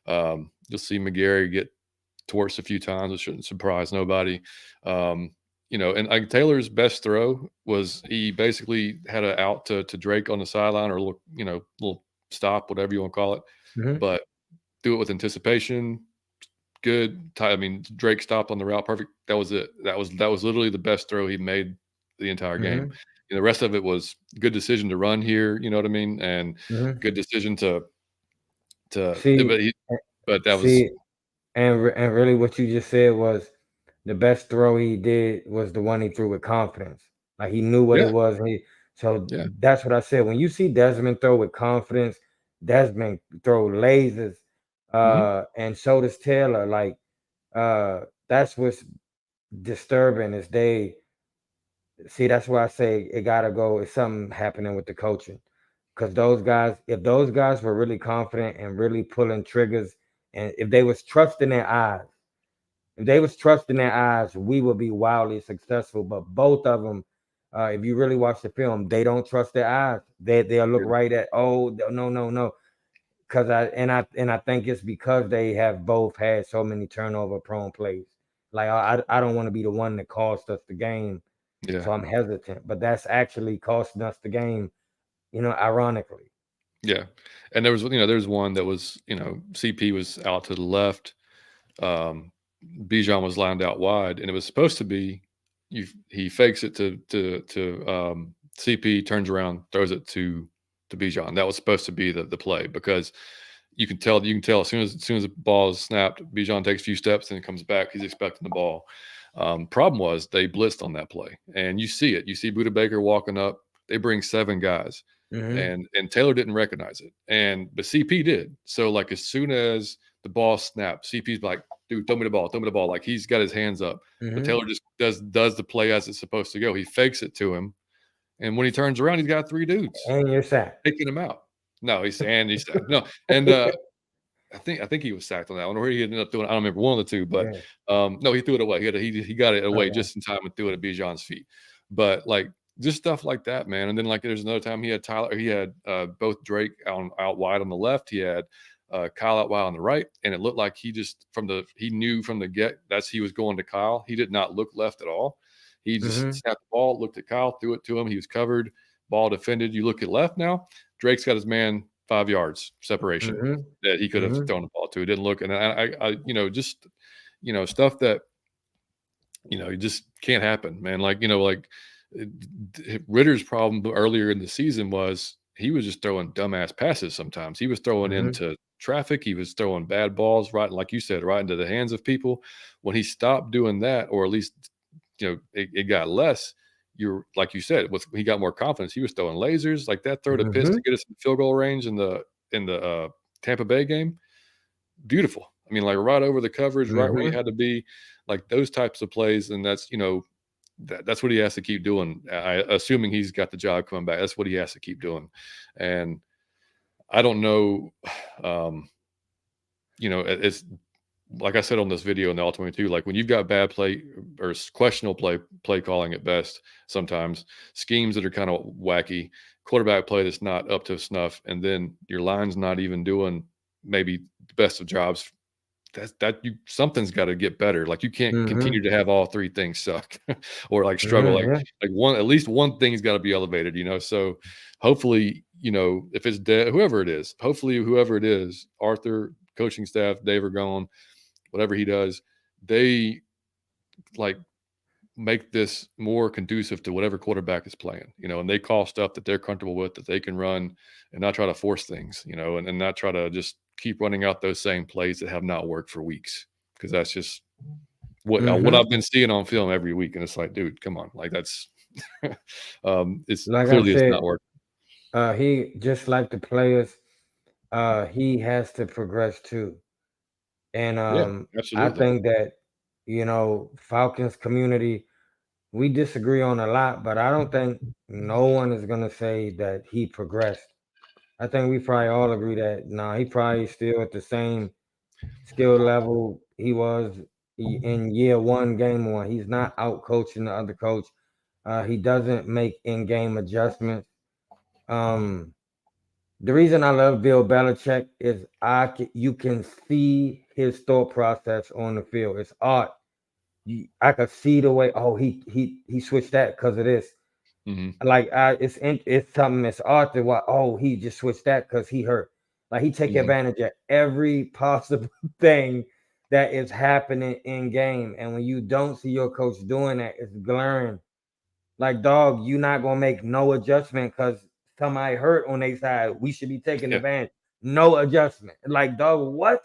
You'll see McGarry get torched a few times. It shouldn't surprise nobody. And like Taylor's best throw was, he basically had a out to Drake on the sideline, or a little stop, whatever you want to call it, Mm-hmm. but do it with anticipation. Good. I mean, Drake stopped on the route perfect. That was it. That was literally the best throw he made the entire game. Mm-hmm. The rest of it was good decision to run here. You know what I mean? And Mm-hmm. good decision to. See, But that was, see, and really, what you just said was the best throw he did was the one he threw with confidence. Like he knew what it yeah, was. So yeah. that's what I said. When you see Desmond throw with confidence, Desmond throw lasers, Hmm. and so does Taylor. Like, that's what's disturbing is they see. That's why I say it gotta go. It's something happening with the coaching. Because those guys, if those guys were really confident and really pulling triggers, and if they was trusting their eyes, if they was trusting their eyes, we would be wildly successful. But both of them, if you really watch the film, they don't trust their eyes. They'll look right at, oh, no. Because I think it's because they have both had so many turnover prone plays. Like I don't want to be the one that cost us the game, Yeah, so I'm hesitant. But that's actually costing us the game, ironically. yeah. And there's one that was, CP was out to the left. Um, Bijan was lined out wide, and it was supposed to be, he fakes it to CP, turns around, throws it to Bijan. That was supposed to be the play, because you can tell as soon as the ball is snapped, Bijan takes a few steps and comes back. He's expecting the ball. Problem was, they blitzed on that play, and you see it. You see Buda Baker walking up. They bring seven guys, Mm-hmm. and Taylor didn't recognize it, but CP did. So, like, as soon as the ball snapped, CP's like, "Dude, throw me the ball!" Like, he's got his hands up, but Mm-hmm. Taylor just does the play as it's supposed to go. He fakes it to him, and when he turns around, he's got three dudes And you're sacked. taking him out. No, he's no, and I think he was sacked on that one, or he ended up doing. I don't remember, one of the two, but Yeah. no, he threw it away. He got it away Okay. just in time and threw it at Bijan's feet. But, like, just stuff like that, man. And then, like, there's another time he had both Drake out wide on the left. He had Kyle out wide on the right, and it looked like he knew from the get that's he was going to Kyle. He did not look left at all. He just Mhm. snapped the ball, looked at Kyle, threw it to him. He was covered, ball defended. You look at left now, Drake's got his man 5 yards separation Mhm. that he could have Mhm. thrown the ball to. It didn't look, and just stuff that you just can't happen, man. Like, Ritter's problem earlier in the season was he was just throwing dumbass passes. Sometimes he was throwing Mhm. into traffic. He was throwing bad balls, right, like you said, right into the hands of people. When he stopped doing that, or at least it got less. You're like you said, with he got more confidence. He was throwing lasers like that throw to Pitts to Mhm. get us in field goal range in the Tampa Bay game. Beautiful. I mean, like right over the coverage, right where you Mhm. had to be, like those types of plays. And that's, that's what he has to keep doing. Assuming he's got the job coming back, that's what he has to keep doing. And I don't know, um, it's like I said on this video in the All 22, like when you've got bad play or questionable play calling at best, sometimes schemes that are kind of wacky, quarterback play that's not up to snuff, and then your line's not even doing maybe the best of jobs. That you something's got to get better. Like you can't Mhm. continue to have all three things suck or like struggle. Mhm. Like Yeah. one at least one thing's got to be elevated. So hopefully if it's whoever it is, hopefully whoever it is, Arthur, coaching staff, Dave are gone, whatever he does, they like make this more conducive to whatever quarterback is playing, and they call stuff that they're comfortable with, that they can run and not try to force things, and not try to just keep running out those same plays that have not worked for weeks. Because that's just what Mhm. I've been seeing on film every week. And it's like, dude, come on. Like that's it's Like I clearly it's said, not working. he just like the players, he has to progress too. And Yeah, I absolutely. think that, Falcons community, we disagree on a lot, but I don't think no one is gonna say that he progressed. I think we probably all agree that nah, he probably still at the same skill level he was in year one, game one. He's not out coaching the other coach. He doesn't make in-game adjustments. Um, the reason I love Bill Belichick is you can see his thought process on the field. It's art. I could see the way. Oh, he switched that because of this. Hmm. Like it's something that's art to why. Oh, he just switched that because he hurt. Like he take Hmm. advantage of every possible thing that is happening in game. And when you don't see your coach doing that, it's glaring. Like, dog, you not gonna make no adjustment because somebody hurt on their side. We should be taking Yeah. advantage. No adjustment. Like, dog, what?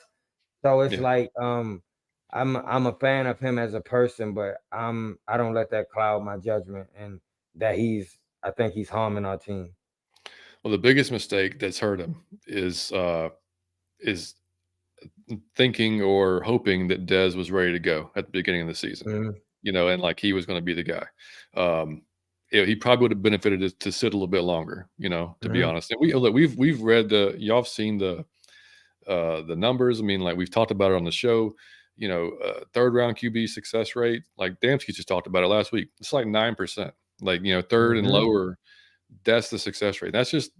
So it's Yeah. like, I'm a fan of him as a person, but I don't let that cloud my judgment and that I think he's harming our team. Well, the biggest mistake that's hurt him is thinking or hoping that Dez was ready to go at the beginning of the season, Mhm, and like he was going to be the guy. Um, he probably would have benefited to sit a little bit longer, to be mhm, honest. And we've read y'all have seen the numbers. I mean, like we've talked about it on the show. Third round QB success rate. Like Damsky just talked about it last week. It's like 9%. Like third and mhm, lower, that's the success rate. That's just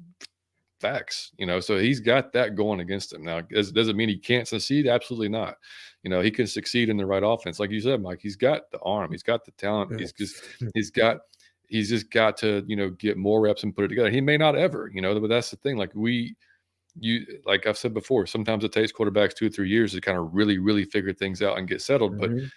facts. So he's got that going against him. Now, does it mean he can't succeed? Absolutely not. He can succeed in the right offense. Like you said, Mike, he's got the arm, he's got the talent. He's got, he's just got to, get more reps and put it together. He may not ever, but that's the thing. Like like I've said before, sometimes it takes quarterbacks 2 or 3 years to kind of really, really figure things out and get settled. But mhm,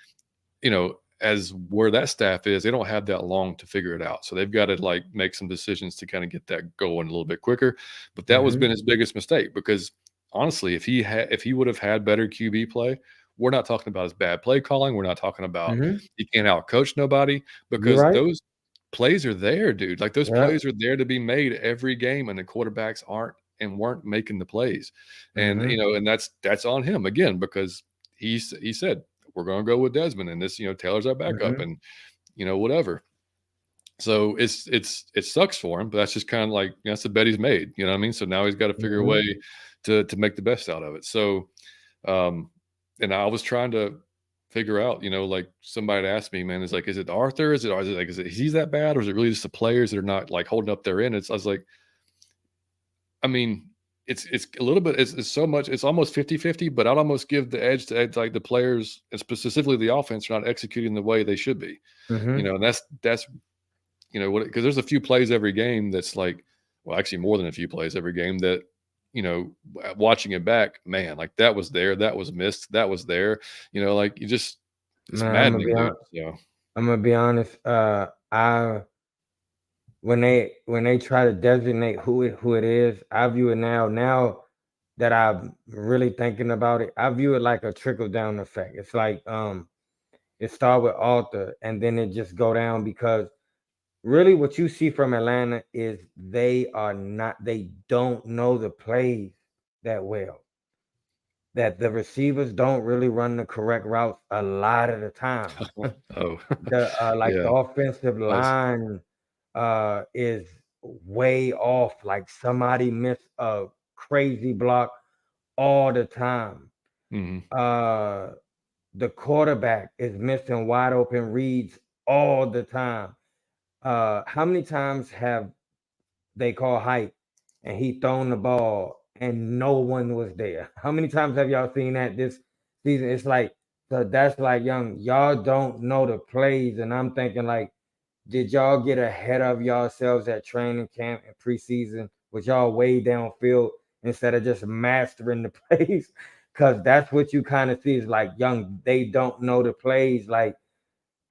as where that staff is, they don't have that long to figure it out. So they've got to like make some decisions to kind of get that going a little bit quicker. But that was mhm, been his biggest mistake because honestly, if he would have had better QB play, we're not talking about his bad play calling. We're not talking about mhm. he can't out coach nobody You're because right. those plays are there, dude. Like those Yep. plays are there to be made every game, and the quarterbacks aren't and weren't making the plays. And Mhm, and that's on him again because he said we're going to go with Desmond, and this Taylor's our backup, mhm, and whatever. So it sucks for him, but that's just kind of like that's the bet he's made. You know what I mean? So now he's got to figure a mhm, way to make the best out of it. So, um, and I was trying to figure out, like somebody asked me, man, is like, is it Arthur? Is it he's that bad, or is it really just the players that are not like holding up their end? I was like, I mean, it's a little bit it's so much it's almost 50-50, but I'd almost give the edge to like the players and specifically the offense are not executing the way they should be. mhm. And that's what because there's a few plays every game that's like well, actually more than a few plays every game that watching it back, man, like that was there, that was missed, that was there, like you just it's Man, maddening, dude. So I'm gonna be honest. I when they try to designate who it is, I view it now that I'm really thinking about it. I view it like a trickle down effect. It's like it start with Arthur and then it just go down because really what you see from Atlanta is they don't know the plays that well. that the receivers don't really run the correct routes a lot of the time. Oh, The like the yeah. offensive That's line is way off. Like somebody missed a crazy block all the time. mhm. Uh the quarterback is missing wide open reads all the time. How many times have they call hype and he thrown the ball and no one was there? How many times have y'all seen that this season? It's like, so that's like, young, y'all don't know the plays, and I'm thinking like, did y'all get ahead of yourselves at training camp and preseason? Was y'all way downfield instead of just mastering the plays? Because that's what you kind of see is like, young, they don't know the plays. Like,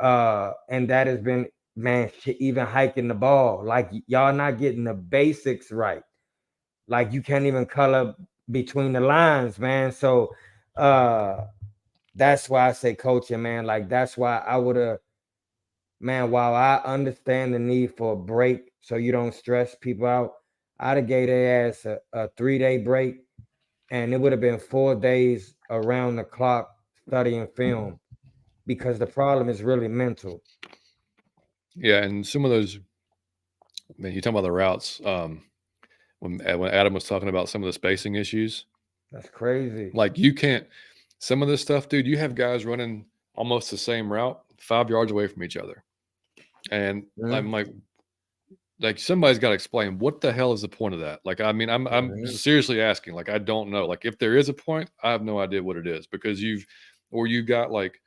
and that has been, man, shit, even hiking the ball. Like, y'all not getting the basics right. Like, you can't even color between the lines, man. So, uh, that's why I say coaching, man. Like, that's why I would have, man, while I understand the need for a break so you don't stress people out, I'd have gave their ass a 3 day break, and it would have been 4 days around the clock studying film, because the problem is really mental. Yeah, and some of those, man, you talking about the routes. When Adam was talking about some of the spacing issues, That's crazy. like you can't. Some of this stuff, dude. You have guys running almost the same route, 5 yards away from each other, and I'm Mhm, like somebody's got to explain what the hell is the point of that. Like, I mean, I'm mhm, seriously asking. Like, I don't know. Like, if there is a point, I have no idea what it is because you got like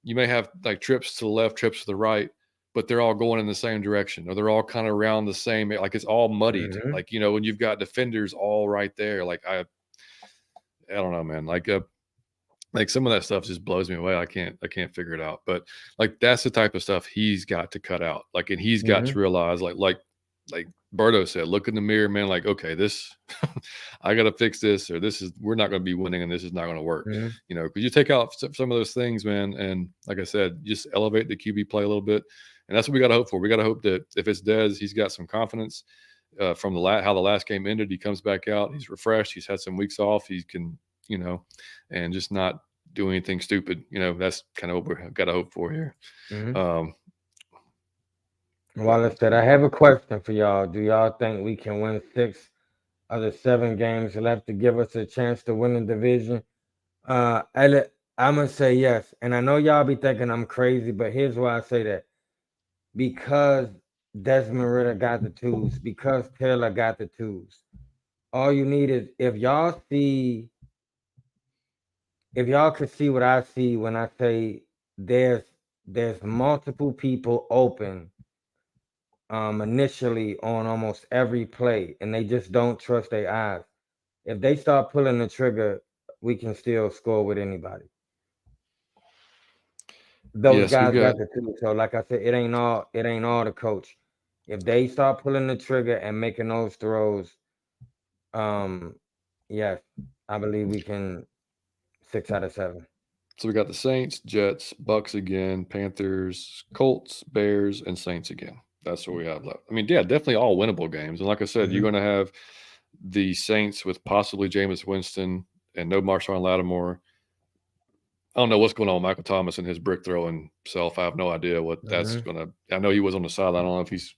you may have like trips to the left, trips to the right, but they're all going in the same direction, or they're all kind of around the same. Like it's all muddied. mhm, Like when you've got defenders all right there. Like I don't know, man. Like some of that stuff just blows me away. I can't figure it out. But like that's the type of stuff he's got to cut out. Like and he's got to mhm, realize like Berto said, look in the mirror, man. Like okay, this I got to fix this, or this is we're not going to be winning, and this is not going to work. mhm, Because you take out some of those things, man, and like I said, just elevate the QB play a little bit, and that's what we got to hope for. We got to hope that if it's Dez, he's got some confidence from how the last game ended. He comes back out, he's refreshed, he's had some weeks off, he can, you know, and just not do anything stupid. That's kind of what we got to hope for here. mhm. Um, but Well, I said, I have a question for y'all. Do y'all think we can win 6 of the 7 games left to give us a chance to win the division? I'm gonna say yes, and I know y'all be thinking I'm crazy, but here's why I say that: because Desmond Ritter got the twos, because Taylor got the twos. All you need is if y'all could see what I see when I say there's there's multiple people open initially on almost every play, and they just don't trust their eyes. If they start pulling the trigger, we can still score with anybody. Those yes, we've guys got got the two. So like I said, it ain't all the coach. If they start pulling the trigger and making those throws, um, yes, I believe we can 6 out of 7. so we got the Saints, Jets, Bucks again, Panthers, Colts, Bears, and Saints again. That's what we have left. I mean, yeah, definitely all winnable games. And like I said, you're Mm-hmm. going to have the Saints with possibly Jameis Winston and no Marshawn Lattimore. I don't know what's going on with Michael Thomas and his brick throwing self. I have no idea what that's Mm-hmm. going to. I know he was on the sideline. I don't know if he's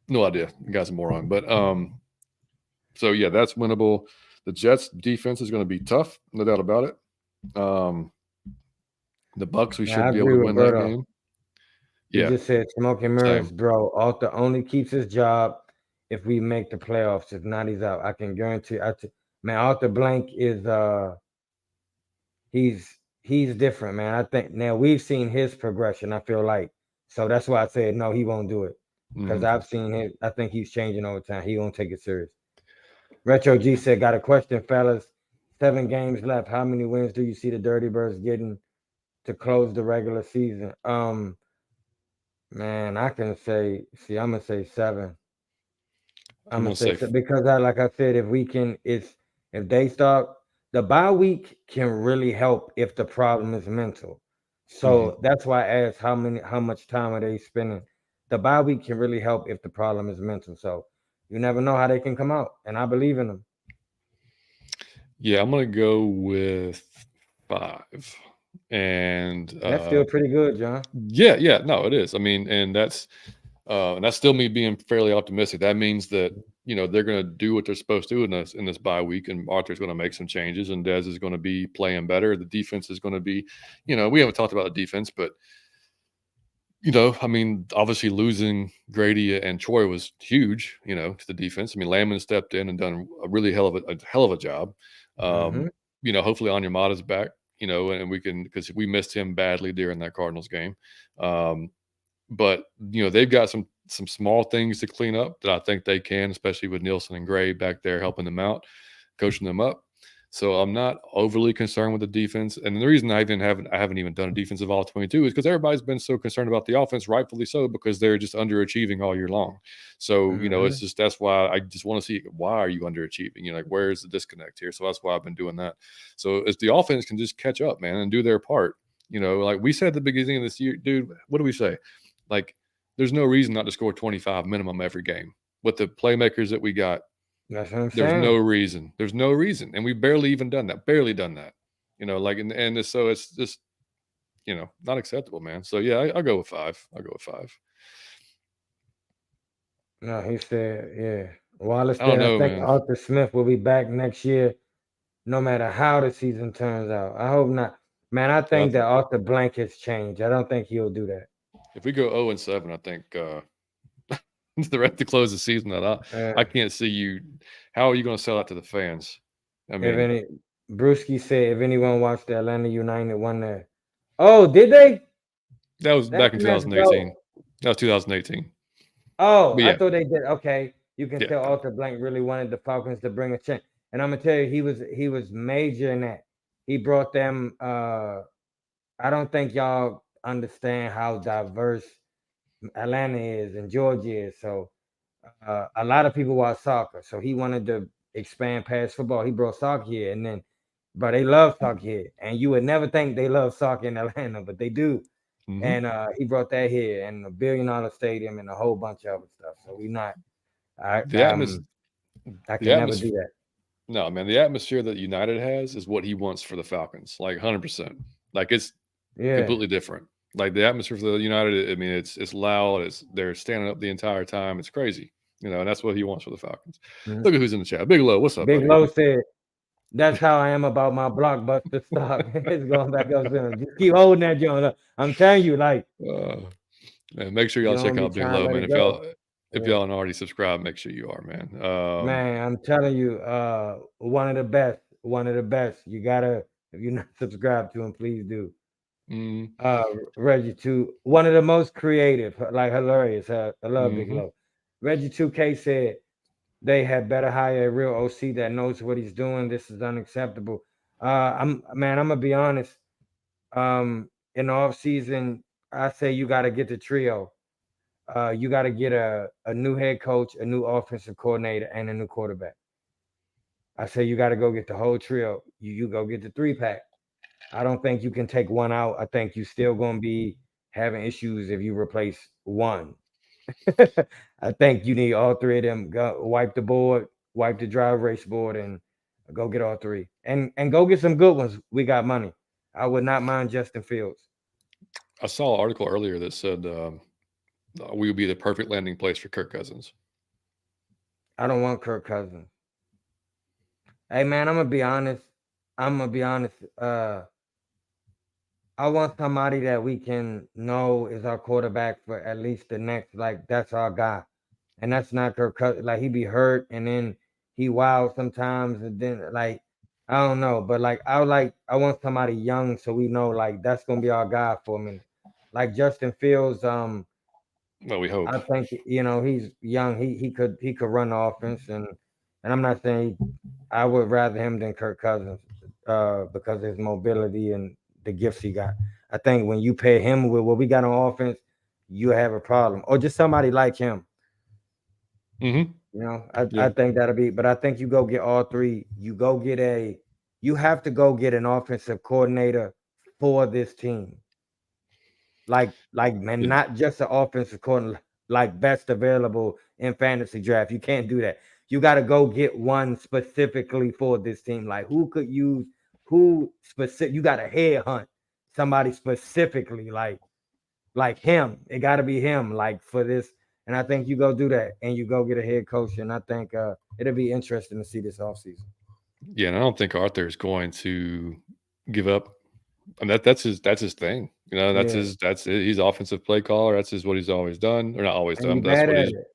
no idea. The guy's a moron. But so yeah, that's winnable. The Jets defense is going to be tough, no doubt about it. The Bucks, we Yeah, I should be able agree to with win that Berto. game. He Yeah, just said smoke and mirrors, same. bro. Arthur only keeps his job if we make the playoffs. If not, he's out. I can guarantee. Man, Arthur Blank is he's different, man. I think now we've seen his progression. I feel like so that's why I said no, he won't do it because Mhm. I've seen him. I think he's changing over time. He won't take it serious. Retro G said, "Got a question, fellas. 7 games left. How many wins do you see the Dirty Birds getting to close the regular season?" Man, I can say, see, I'm gonna say 7. I'm I'm gonna gonna say say. so because like I said, if we can, it's if they start the bye week can really help if the problem is mental. Mhm. So that's why I asked how much time are they spending. The bye week can really help if the problem is mental. So you never know how they can come out, and I believe in them. Yeah, I'm gonna go with 5. And That's still pretty good, John. yeah, yeah, no, it is. I mean, and that's still me being fairly optimistic. That means that they're going to do what they're supposed to in this bye week, and Arthur's going to make some changes, and Dez is going to be playing better. The defense is going to be, we haven't talked about the defense, but I mean, obviously losing Grady and Troy was huge, to the defense. I mean, Landman stepped in and done a really hell of a job. Mm-hmm. Hopefully Onyemata's back, and we can, because we missed him badly during that Cardinals game. Um, but they've got some small things to clean up that I think they can, especially with Nielsen and Gray back there helping them out, coaching them up. So I'm not overly concerned with the defense. And the reason I haven't even done a defensive all 22 is because everybody's been so concerned about the offense, rightfully so, because they're just underachieving all year long. So, Mm-hmm. it's just that's why I just want to see, why are you underachieving? Like, where's the disconnect here? So that's why I've been doing that. So if the offense can just catch up, man, and do their part, like we said at the beginning of this year, dude, what do we say? Like, there's no reason not to score 25 minimum every game. With the playmakers that we got, That's what I'm there's no saying. reason. There's no reason. And we've barely even done that. Barely done that. Like, so it's just, not acceptable, man. So yeah, I'll go with 5. I'll go with 5. No, he said, yeah. Wallace I don't said, I know, think man. Arthur Smith will be back next year, no matter how the season turns out. I hope not. Man, I Yeah, think that Arthur Blank has changed. I don't think he'll do that. if we go 0-7, I think the rest to close the season, I Uh, can't see you. How are you going to sell that to the fans? I if mean, any, Brewski said, if anyone watched the Atlanta United won there. Oh, did they? that was That's back in messed up. 2018. That was 2018. Oh, But I yeah, thought they did. Okay, you can yeah. tell Arthur Blank really wanted the Falcons to bring a change. And I'm gonna tell you, he was major in that. He brought them. I don't think y'all understand how diverse Atlanta is and Georgia is. So a lot of people watch soccer. So he wanted to expand past football. He brought soccer here, and then, but they love soccer here, and you would never think they love soccer in Atlanta, but they do. Hmm. And he brought that here, and a $1 billion stadium, and a whole bunch of other stuff. So we not. I The atmosphere, I the can never do atmosphere. that. No, man, the atmosphere that United has is what he wants for the Falcons, like 100%. Like, it's Yeah. completely different. Like, the atmosphere for the United, I mean, it's loud. They're standing up the entire time. It's crazy, and that's what he wants for the Falcons. Mhm. Look at who's in the chat. Big Low, what's up, Big buddy? Low said, "That's how I am about my blockbuster stock. It's going back up soon. Just keep holding that joint up. I'm telling you, like Uh, Man, make sure you y'all check don't be out Big trying to Low, let man. it go. If Yeah. y'all aren't already subscribed, make sure you are, man. Man, I'm telling you, one of the best. One of the best. You gotta, if you're not subscribed to him, please do. Mm, Uh Reggie 2, one of the most creative, like hilarious. I love Big mm-hmm. Low. Reggie 2K said they had better hire a real OC that knows what he's doing. This is unacceptable. I'm gonna be honest. In the off season, I say you gotta get the trio. You gotta get a new head coach, a new offensive coordinator, and a new quarterback. I say you gotta go get the whole trio. You go get the 3-pack. I don't think you can take one out. I think you still gonna be having issues if you replace one. I think you need all three of them. Go wipe the board, wipe the drive race board, and go get all three. And go get some good ones. We got money. I would not mind Justin Fields. I saw an article earlier that said we would be the perfect landing place for Kirk Cousins. I don't want Kirk Cousins. Hey man, I'm gonna be honest. I'm gonna be honest. I want somebody that we can know is our quarterback for at least the next, like that's our guy. And that's not Kirk Cousins. Like he be hurt and then he wild sometimes and then like I don't know, but I want somebody young so we know like that's gonna be our guy for a minute. Like Justin Fields, Well, we hope. I think he's young. He could run the offense and I'm not saying I would rather him than Kirk Cousins because of his mobility and the gifts he got. I think when you pair him with what we got on offense, you have a problem. Or just somebody like him. Hmm. I Yeah. think that'll be, but I think you go get all three. You have to go get an offensive coordinator for this team. Like man, Yeah. not just an offensive coordinator, like best available in fantasy draft. You can't do that. you got to go get one specifically for this team. Like who could use who specific? You got to head hunt somebody specifically, like him. It got to be him, like for this. And I think you go do that, and you go get a head coach. And I think it'll be interesting to see this offseason. Yeah, and I don't think Arthur is going to give up. And that's his thing. Yeah, He's offensive play caller. That's just what he's always done, or not always and done. you But that's bad what at he's. it.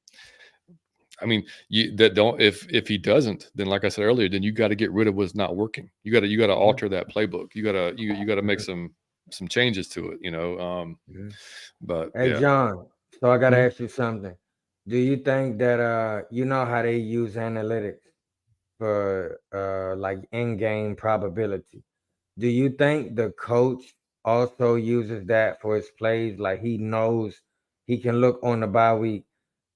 I mean, you that don't if he doesn't, then like I said earlier, then you got to get rid of what's not working. You got to Mhm, alter that playbook. You got to make mhm, some changes to it. mhm. But Hey yeah. John, so I gotta Mhm. ask you something. Do you think that you know how they use analytics for like in-game probability? Do you think the coach also uses that for his plays? Like he knows he can look on the bye week,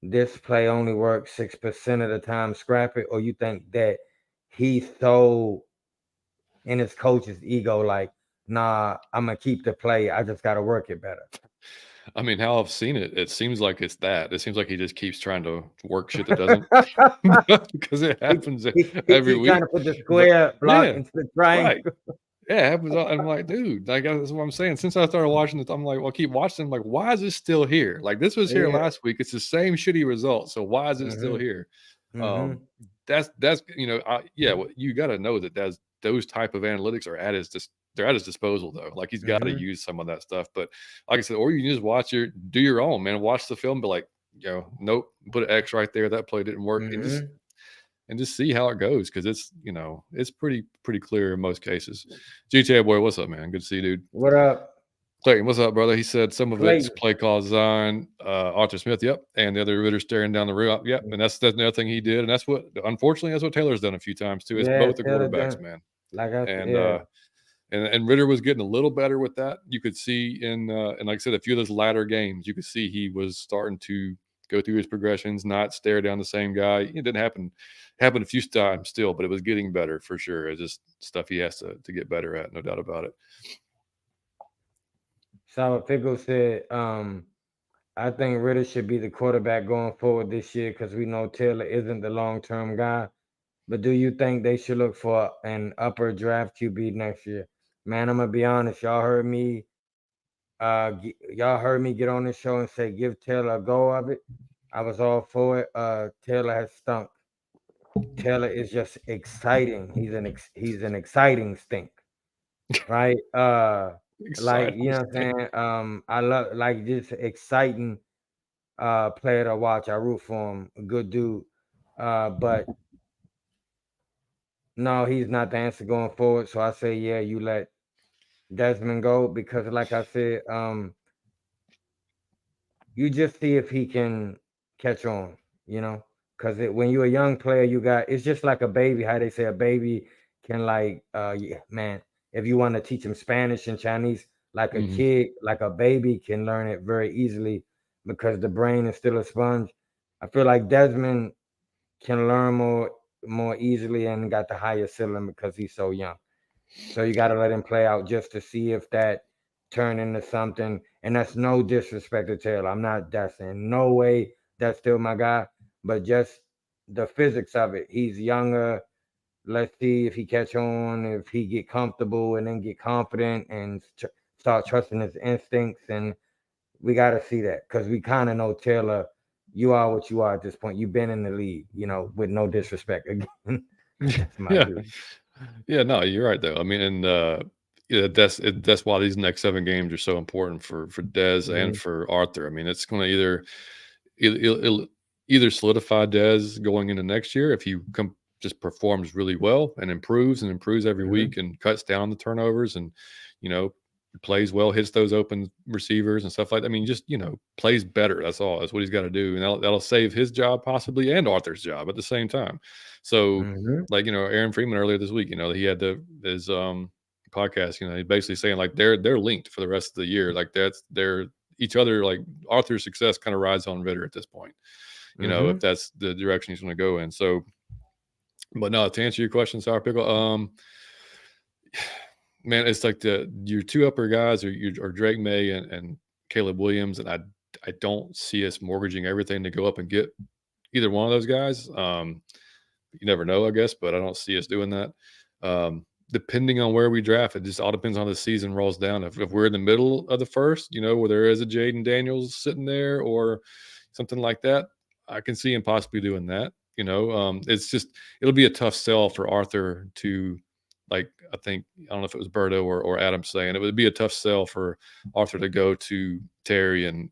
this play only works 6% of the time, scrap it, or you think that he's so in his coach's ego, like, nah, I'm gonna keep the play. I just gotta work it better. I mean, how I've seen it, it seems like it's that. It seems like he just keeps trying to work shit that doesn't because it he, happens he every keep trying week. to put the But square block yeah, into the right. triangle. Yeah, it happens. I'm like, dude, like that's what I'm saying. Since I started watching it, I'm like, well, I keep watching. I'm like, why is this still here? Like this was here Yeah. last week. It's the same shitty result. So why is it still Mm-hmm. here? Um, Mm-hmm. that's yeah. Well, you got to know that that's those type of analytics are at they're at his disposal though. Like he's got to Mm-hmm. use some of that stuff. But like I said, or you can just do your own man. Watch the film, be like, nope, put an X right there. That play didn't work, Mm-hmm. and just see how it goes because it's pretty clear in most cases. GTA boy, what's up, man? Good to see you, dude. What up, Clayton, what's up, brother? He said some of it's Clayton? play call design. Arthur Smith, yep, and the other Ritter staring down the room, yep, and that's another thing he did, and that's what unfortunately that's what Taylor's done a few times too. It's Yeah, both the tell it quarterbacks, done. man, Like I said, and yeah. and Ritter was getting a little better with that. You could see and like I said, a few of those latter games, you could see he was starting to go through his progressions, not stare down the same guy. It didn't happen a few times still, but it was getting better for sure. It's just stuff he has to get better at, no doubt about it. Sour Pickle said, I think Ritter should be the quarterback going forward this year because we know Taylor isn't the long-term guy. But do you think they should look for an upper draft QB next year? Man, I'm gonna be honest. Y'all heard me get on this show and say give Taylor a go of it. I was all for it. Taylor has stunk. Taylor is just exciting. He's an exciting stink, right? Like Exciting you know what I'm state. saying. I love like just exciting player to watch. I root for him. A good dude. But no, he's not the answer going forward. So I say, yeah, you let Desmond go because, like I said, you just see if he can catch on, you know, because when you're a young player, it's just like a baby. How they say a baby can like, yeah, man, if you want to teach him Spanish and Chinese, like a Mhm. kid, like a baby can learn it very easily because the brain is still a sponge. I feel like Desmond can learn more easily and got the higher ceiling because he's so young. So you got to let him play out just to see if that turn into something. And that's no disrespect to Taylor. I'm not that's in no way that's still my guy, but just the physics of it. He's younger. Let's see if he catch on, if he get comfortable and then get confident and start trusting his instincts. And we got to see that because we kind of know Taylor. You are what you are at this point. You've been in the league, with no disrespect again. That's my Yeah. dude. Yeah, no, you're right though. I mean, and yeah, that's why these next 7 games are so important for Dez and Mhm. for Arthur. I mean, it's going to it'll either solidify Dez going into next year if he just performs really well and improves every Mhm. week and cuts down the turnovers and you know plays well, hits those open receivers and stuff like that. I mean, just plays better. That's all. That's what he's got to do, and that'll save his job possibly and Arthur's job at the same time. So Mhm. like Aaron Freeman earlier this week, he had his podcast. He's basically saying like they're linked for the rest of the year. Like they're each other. Like Arthur's success kind of rides on Ritter at this point. If Mhm. that's the direction he's going to go in. So, but no, to answer your question, Sour Pickle, man, it's like your two upper guys are Drake May and Caleb Williams, and I don't see us mortgaging everything to go up and get either one of those guys. You never know, I guess, but I don't see us doing that. Depending on where we draft, it just all depends on the season rolls down. If we're in the middle of the first, where there is a Jaden Daniels sitting there or something like that, I can see him possibly doing that. It's just it'll be a tough sell for Arthur to, like, I think, I don't know if it was Berto or Adam saying it would be a tough sell for Arthur to go to Terry and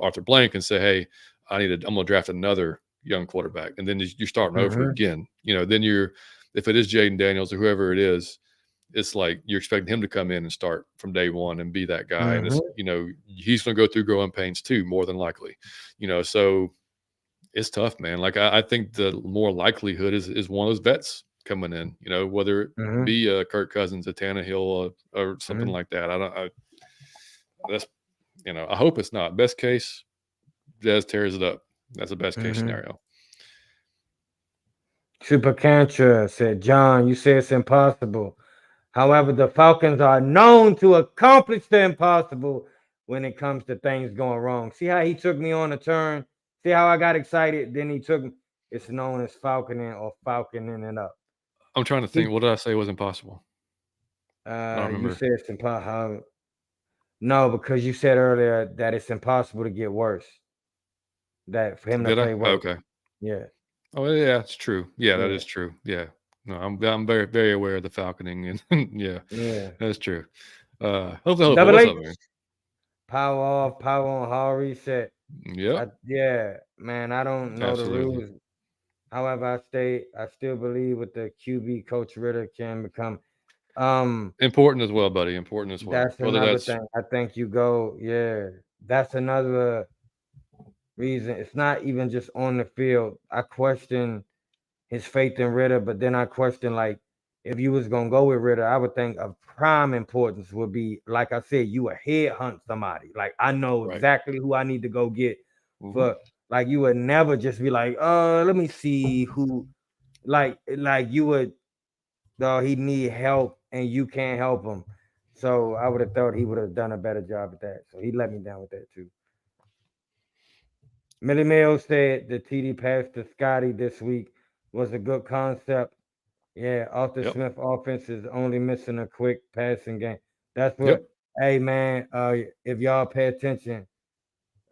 Arthur Blank and say, hey, I'm gonna draft another young quarterback, and then you're starting over Mm-hmm. again. Then if it is Jaden Daniels or whoever it is, it's like you're expecting him to come in and start from day one and be that guy. And Mm-hmm. he's going to go through growing pains too, more than likely. So it's tough, man. Like I think the more likelihood is one of those vets coming in. Whether it Mm-hmm. be Kirk Cousins, a Tannehill, or something Mm-hmm. like that. That's I hope it's not. Best case, Dez tears it up. That's the best case Mm-hmm. scenario. Super Cantra said, John, you say it's impossible. However, the Falcons are known to accomplish the impossible when it comes to things going wrong. See how he took me on a turn? See how I got excited? Then he took me. It's known as falconing or falconing it up. I'm trying to think. What did I say was impossible? I don't You remember. said it's impossible. No, because you said earlier that it's impossible to get worse. That for him to Did I? play worse. Okay. Yeah. Oh, yeah, it's true. Yeah, that Yeah. is true. Yeah. No, I'm very, very aware of the falconing, and yeah, Yeah. that's true. Hopefully, Double what's H. up, man? Power off, power on, hard reset. Yep, Yeah, man, I don't know the absolutely. rules. However, I still believe with the QB coach Ritter can become. Important as well, buddy. Important as well. That's Whether another that's thing. I think you go, yeah. That's another reason. It's not even just on the field. I question his faith in Ritter, but then I question, like, if you was gonna go with Ritter, I would think of prime importance would be, like I said, you a head hunt somebody. Like I know right. exactly who I need to go get Hmm. for. Like you would never just be like, let me see who. Like you would, though he need help and you can't help him. So I would have thought he would have done a better job at that. So he let me down with that too. Millie Mills said the TD pass to Scotty this week was a good concept. Yeah, Arthur Yep. Smith offense is only missing a quick passing game. That's Yep. what. Hey man, if y'all pay attention,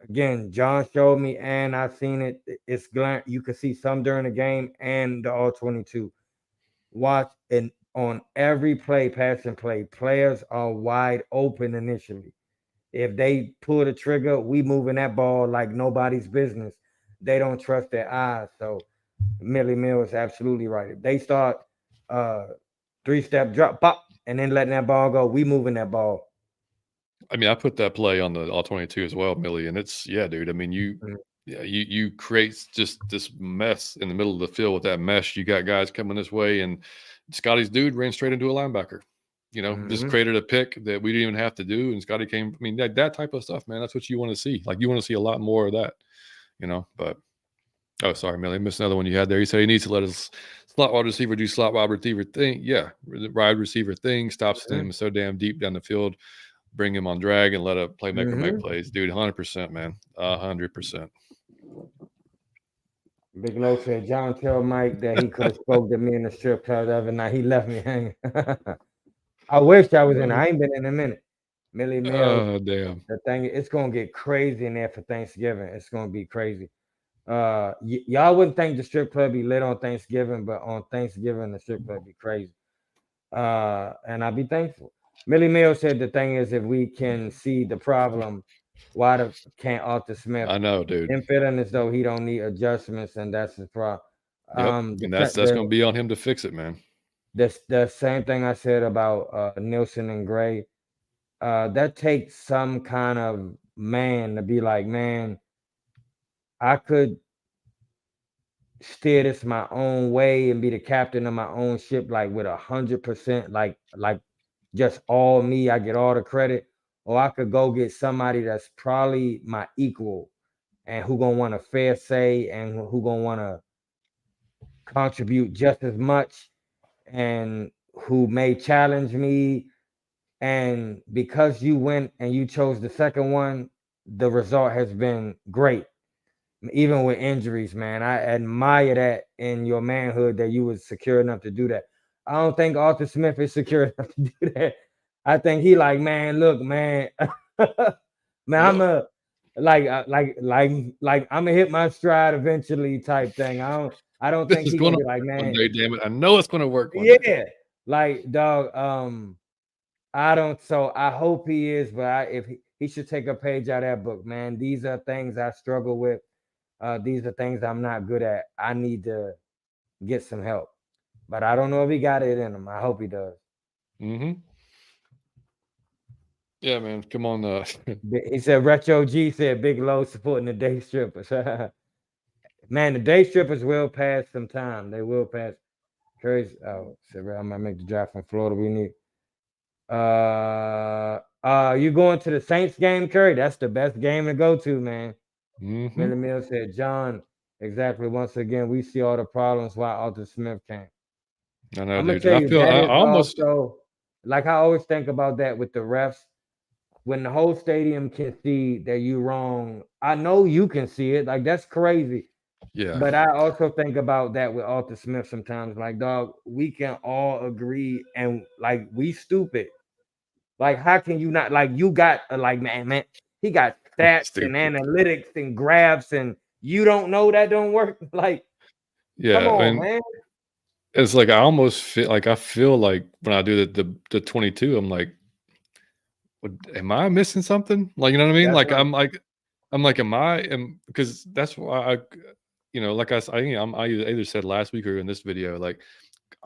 again, John showed me and I seen it. It's glint. You can see some during the game and the all 22. Watch and on every play, passing play, players are wide open initially. If they pull the trigger, we moving that ball like nobody's business. They don't trust their eyes. So Millie Mill is absolutely right. If they start uh 3-step drop, pop, and then letting that ball go, we moving that ball. I mean, I put that play on the all 22 as well, Millie, and it's dude. I mean, Mhm. you create just this mess in the middle of the field with that mesh. You got guys coming this way, and Scotty's dude ran straight into a linebacker. Just Mhm. created a pick that we didn't even have to do, and Scotty came. I mean, that type of stuff, man. That's what you want to see. Like you want to see a lot more of that, But oh, sorry, Millie, I missed another one you had there. You said he needs to let his slot wide receiver do slot wide receiver thing. Yeah, wide receiver thing stops Mhm. him so damn deep down the field. Bring him on drag and let a playmaker make Mhm. plays, dude. 100%, man. 100%. Big Low said John tell Mike that he could have spoke to me in the strip club the other night. He left me hanging. I wish I was in. I ain't been in a minute. Millie Mills. Oh, damn. The thing, it's gonna get crazy in there for Thanksgiving. It's gonna be crazy. Y'all wouldn't think the strip club be lit on Thanksgiving, but on Thanksgiving the strip club be crazy. And I'd be thankful. Millie Mill said the thing is if we can see the problem, why can't Arthur Smith I know, dude. him feeling as though he don't need adjustments and that's his problem. Yep. The And that's going to be on him to fix it, man. the same thing I said about Nielsen and Gray. That takes some kind of man to be like, man, I could steer this my own way and be the captain of my own ship, like with 100%, like just all me. I get all the credit, or I could go get somebody that's probably my equal and who gonna want a fair say and who gonna want to contribute just as much and who may challenge me. And because you went and you chose the second one, the result has been great. even with injuries, man. I admire that in your manhood that you was secure enough to do that. I don't think Arthur Smith is secure enough to do that. I think he like, man, look, man, man, I'm Look, a like I'm gonna hit my stride eventually type thing. I don't this think is he going gonna to be like, one man, day. Damn it! I know it's going to work one day. yeah, like dog. I don't. So I hope he is, but if he should take a page out of that book, man. These are things I struggle with. These are things I'm not good at. I need to get some help, but I don't know if he got it in him. I hope he does. Hmm. Yeah, man. Come on. He said Retro G said Big Low supporting the day strippers. Man, the day strippers will pass some time. They will pass. Curry's said I might make the drive from Florida. We need you going to the Saints game, Curry? That's the best game to go to, man. Hmm. Millie Mill said, John, exactly. Once again, we see all the problems why Arthur Smith came. I know, I'm gonna dude. tell And I you feel that I is almost. also like I always think about that with the refs. When the whole stadium can see that you wrong, I know you can see it. Like that's crazy. Yeah. But I also think about that with Arthur Smith sometimes. Like, dog, we can all agree and like we stupid. Like, how can you not like you got like man, he got stats and Stupid. analytics and graphs and you don't know that don't work? Like, come Yeah, on, and man. it's like I feel like when I do the 22, I'm like, am I missing something? Like, you know what I mean? That's Like, what I'm I'm like, because that's why like I either said last week or in this video, like,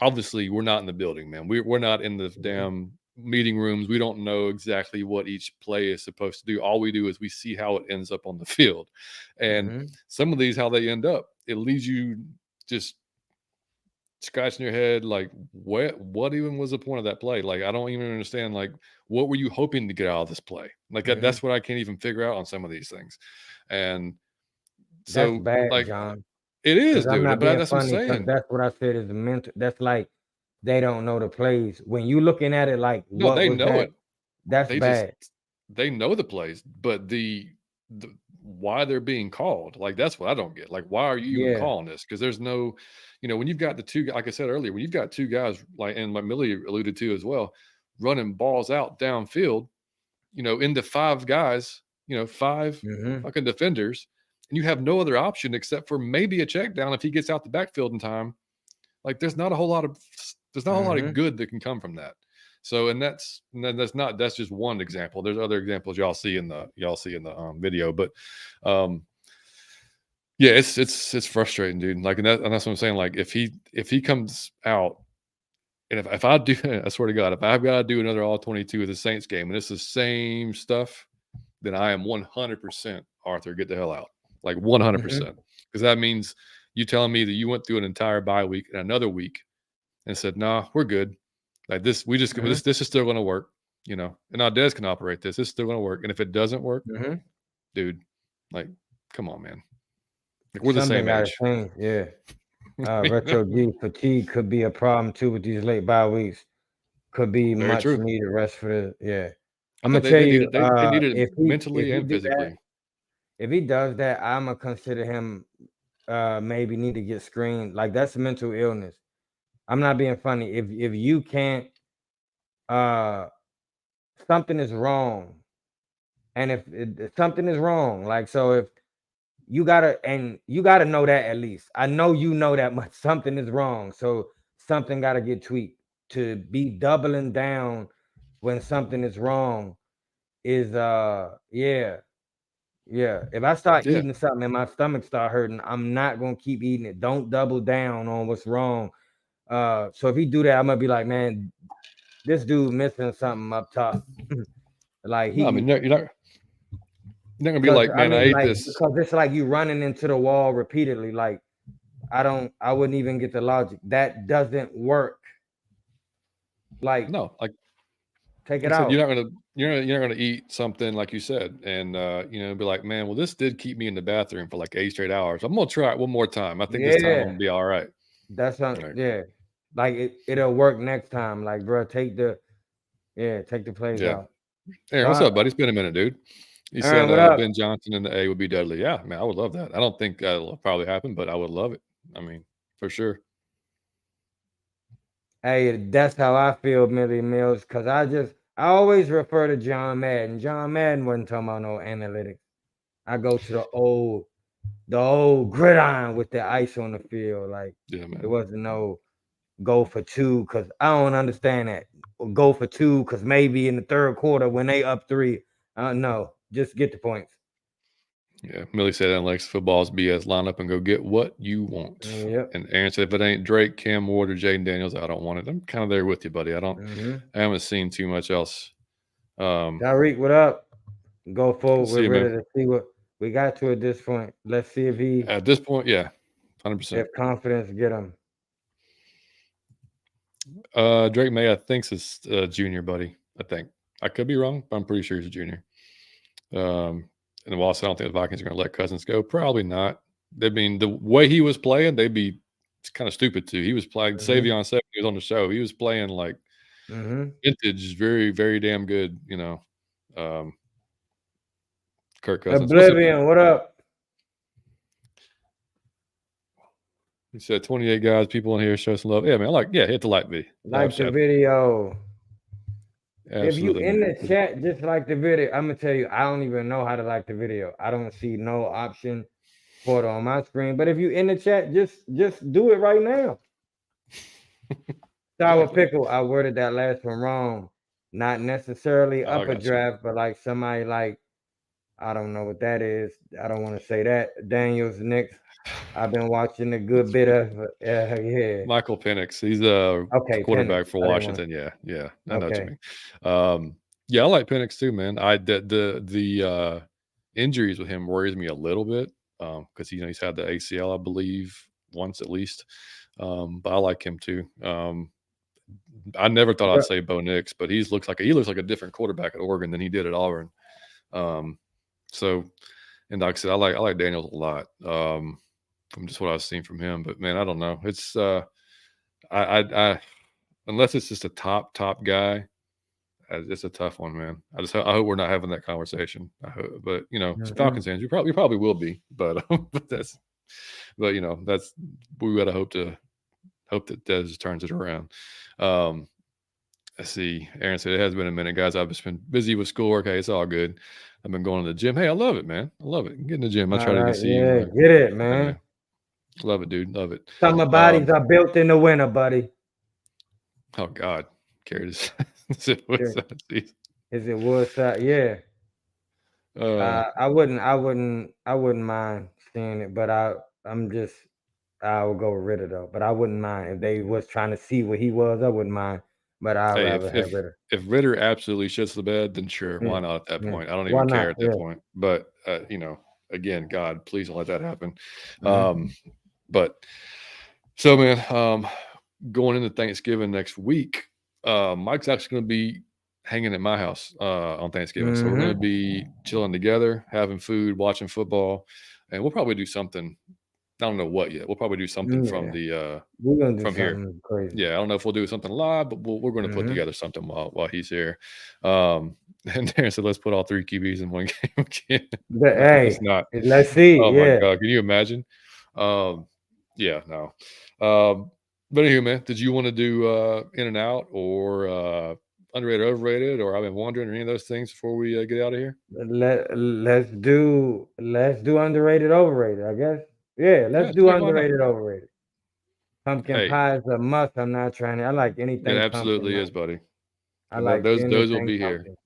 obviously we're not in the building, man. We're not in the Mhm, damn meeting rooms. We don't know exactly what each play is supposed to do. All we do is we see how it ends up on the field, and mhm, some of these how they end up, it leaves you just scratching your head like what even was the point of that play? Like I don't even understand like what were you hoping to get out of this play? Like mhm. that's what I can't even figure out on some of these things. And That's so bad, like John. it is, Because I'm dude. not But being that's what I'm funny, because saying. that's what I said is the mental. That's like they don't know the plays. When you looking at it like No, what they was know that? it. That's They just bad. they know the plays, but the why they're being called, like that's what I don't get. Like, why are you even Yeah. calling this? Because there's no, when you've got the two, like I said earlier, when you've got two guys like and like Millie alluded to as well, running balls out downfield, into five guys, five Mhm, fucking defenders, and you have no other option except for maybe a check down if he gets out the backfield in time. Like there's not a whole lot of mhm. good that can come from that. So that's just one example. There's other examples y'all see in the video, but um yeah, it's frustrating, dude. Like and that's what I'm saying. Like if he comes out and if I do I swear to God, if I've got to do another all 22 of the Saints game and it's the same stuff, then I am 100% Arthur, get the hell out. Like Mhm, 100%. Because that means you telling me that you went through an entire bye week and another week and said, "Nah, we're good. Like this, we just mhm, this is still going to work, And now Des can operate this. It's still going to work. And if it doesn't work, mhm. dude, like, come on, man. Like we're the Something same gotta age. change, yeah. Retro G fatigue could be a problem too with these late bye weeks. Could be Very much true. needed rest for the yeah. I Imma think tell they you, needed they needed it if mentally he and do that, physically. if he does that, Imma consider him maybe need to get screened. Like that's a mental illness. I'm not being funny. If you can't uh something is wrong. And if something is wrong, like so if you gotta know that at least. I know you know that much. Something is wrong. So something gotta get tweaked. To be doubling down when something is wrong is yeah. Yeah. If I start Yeah. eating something and my stomach start hurting, I'm not gonna keep eating it. Don't double down on what's wrong. So if he do that, I'm gonna be like, man, this dude missing something up top. Like No, I mean he you're not gonna be because like, I man, I mean, ate like this. because it's like you running into the wall repeatedly. Like I wouldn't even get the logic. That doesn't work. Like, No, take I it said, out. you're not gonna eat something like you said, and be like, man, well, this did keep me in the bathroom for like 8 straight hours. I'm gonna try it one more time. I think this time I'm Yeah, gonna be all right. that's not. Right. Yeah, like it'll work next time. Like, bro, take the plays Yeah. out. Aaron, what's John, up, buddy? It's been a minute, dude. He said, Aaron, what up? Ben Johnson in the A would be deadly. Yeah, man, I would love that. I don't think that'll probably happen, but I would love it. I mean, for sure. Hey, that's how I feel, Millie Mills, because I always refer to John Madden. John Madden wasn't talking about no analytics. I go to the old gridiron with the ice on the field. Like Yeah, it man. wasn't no go for two because I don't understand that. Or go for two because maybe in the third quarter when they up three. No, just get the points. Yeah, Millie said analytics football's BS. Line up and go get what you want. Yep. And Aaron said, if it ain't Drake, Cam Ward, or Jaden Daniels, I don't want it. I'm kind of there with you, buddy. Mm-hmm. I haven't seen too much else. Tyreek, what up? Go forward. See We're you, ready man. to see what we got to at this point. Let's see At this point, yeah, 100%. if confidence get him. Drake May, I think, is junior, buddy. I think. I could be wrong, but I'm pretty sure he's a junior. And whilst I don't think the Vikings are going to let Cousins go, probably not. I mean, the way he was playing, they'd be kind of stupid too. He was playing Mm-hmm. Savion 7. He was on the show. He was playing like Mm-hmm. vintage, very, very damn good. Um, Kirk Cousins. What's up? Oblivion, what up? He said 28 guys, people in here show some love. Yeah, man. Hit the like me. Like the video. If you Absolutely, in man. the chat, just like the video. I'm gonna tell you, I don't even know how to like the video. I don't see no option for it on my screen. But if you in the chat, just do it right now. Sour Exactly. pickle. I worded that last one wrong. Not necessarily Oh, I upper got you. draft, but like somebody like I don't know what that is. I don't want to say that. Daniels Knicks. I've been watching a good bit of yeah. Michael Penix. He's a Okay, Penix. quarterback for I didn't want Washington. Yeah. I know what you okay. mean. Yeah, I like Penix too, man. The injuries with him worries me a little bit because he's had the ACL, I believe, once at least. But I like him too. I never thought I'd But say Bo Nix, but he looks like a different quarterback at Oregon than he did at Auburn. Um, so, and like I said, I like Daniels a lot from just what I've seen from him. But man, I don't know. It's I unless it's just a top guy, it's a tough one, man. I hope we're not having that conversation. But as mhm. Falcons fans, we probably will be. But that's we got to hope that Dez turns it around. Um, let's see. Aaron said it has been a minute, guys. I've just been busy with schoolwork. Hey, it's all good. I've been going to the gym. Hey, I love it, man. I love it. Get in the gym. I All try to right, see yeah, you. get it, Yeah, man. love it, dude. Love it. Summer bodies Um, are built in the winter, buddy. oh God, carried his. Yeah. What's that? Jeez. Is it Woodside? Yeah. Uh, I wouldn't mind seeing it, but I would go with Ritter though. But I wouldn't mind if they was trying to see what he was. I wouldn't mind, but I'd hey, rather if have if Ritter. if Ritter absolutely shits the bed, then sure, Yeah, why not at that yeah. point? I don't Why even care not? at that Yeah. point. But again, God, please don't let that happen. Um, Mhm. but so, man, going into Thanksgiving next week, Mike's actually going to be hanging at my house on Thanksgiving. So we're going to Mhm. be chilling together, having food, watching football, and we'll probably do something. I don't know what yet. We'll probably do something from Yeah. the We're gonna do from here. something crazy. Yeah, I don't know if we'll do something live, but we're going to put Mhm. together something while he's here. And Darren said, "Let's put all three QBs in one game again." But No, it's hey, not. let's see. Oh my Yeah. god, can you imagine? Um, yeah, no. But anyway, man, did you want to do in and out or underrated, overrated, or I've been wondering or any of those things before we get out of here? Let's do underrated, overrated. I guess. Yeah. Let's Yeah, do why not? underrated, overrated. Pumpkin Hey, pie is a must. I'm not trying to. I like it anything pumpkin, absolutely is, man. buddy. I And like those will anything be here. pumpkin.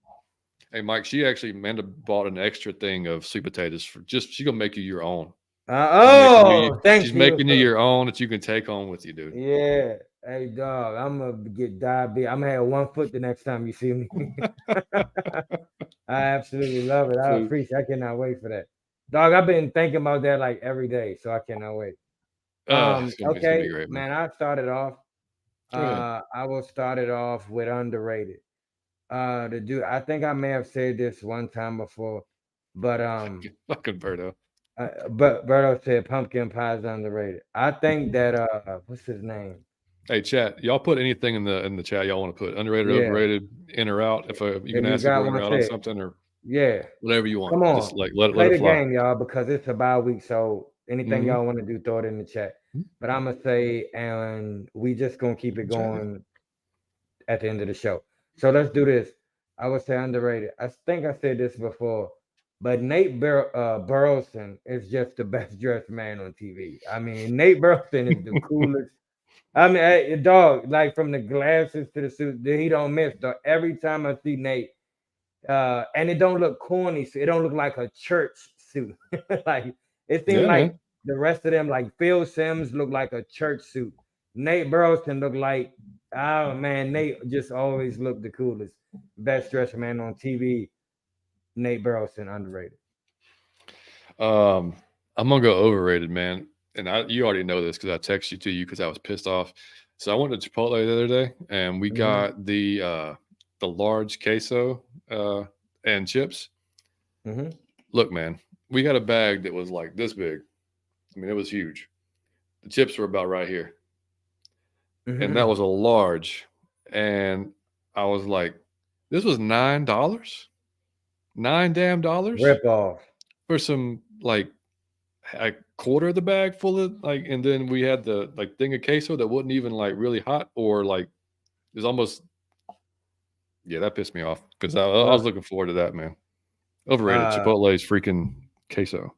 Hey, Mike, she actually Amanda bought an extra thing of sweet potatoes for just she's gonna make you your own. She's Thank you. making you your own that you can take home with you, dude. Yeah. Hey, dog. I'm gonna get diabetes. I'm gonna have 1 foot the next time you see me. I absolutely love it. I So, appreciate. I cannot wait for that, dog. I've been thinking about that like every day, so I cannot wait. it's gonna be Okay, great, man. man. I started off. Go ahead. I will start it off with underrated. The dude. I think I may have said this one time before, but Fucking Berto. but Berto said pumpkin pie is underrated. I think that what's his name? Hey, chat, y'all put anything in the chat y'all want to put underrated, Yeah, overrated, in or out. If you if can you ask if got we're in or one, out on say it. something, or Yeah. whatever you want. Come Just on. like let Play it the fly. game, y'all, because it's a bye week. So anything Mhm. y'all want to do, throw it in the chat. But I'm gonna say, and we just gonna keep it Chatting. going at the end of the show. So let's do this. I would say underrated. I think I said this before, but Burleson is just the best dressed man on TV. I mean, Nate Burleson is the coolest. I mean, dog, like from the glasses to the suit, he don't miss. Dog. Every time I see Nate, and it don't look corny, so it don't look like a church suit. Like it seemed Yeah, like man. the rest of them, like Phil Sims, looked like a church suit. Nate Burleson looked like, oh man, Nate just always looked the coolest, best dressed man on TV. Nate Burleson, underrated. Um, I'm gonna go overrated, man. And you already know this because I texted you to you because I was pissed off. So I went to Chipotle the other day and we Mm-hmm. got the large queso and chips. Mm-hmm. Look, man, we got a bag that was like this big. I mean, it was huge. The chips were about right here, and that Mm-hmm. was a large. And I was like, "This was $9, $9 Rip off. for some like a quarter of the bag full of like." And then we had the like thing of queso that wasn't even like really hot or like it was almost. Yeah, that pissed me off because I was Well, looking forward to that, man. Overrated. uh, Chipotle's freaking queso.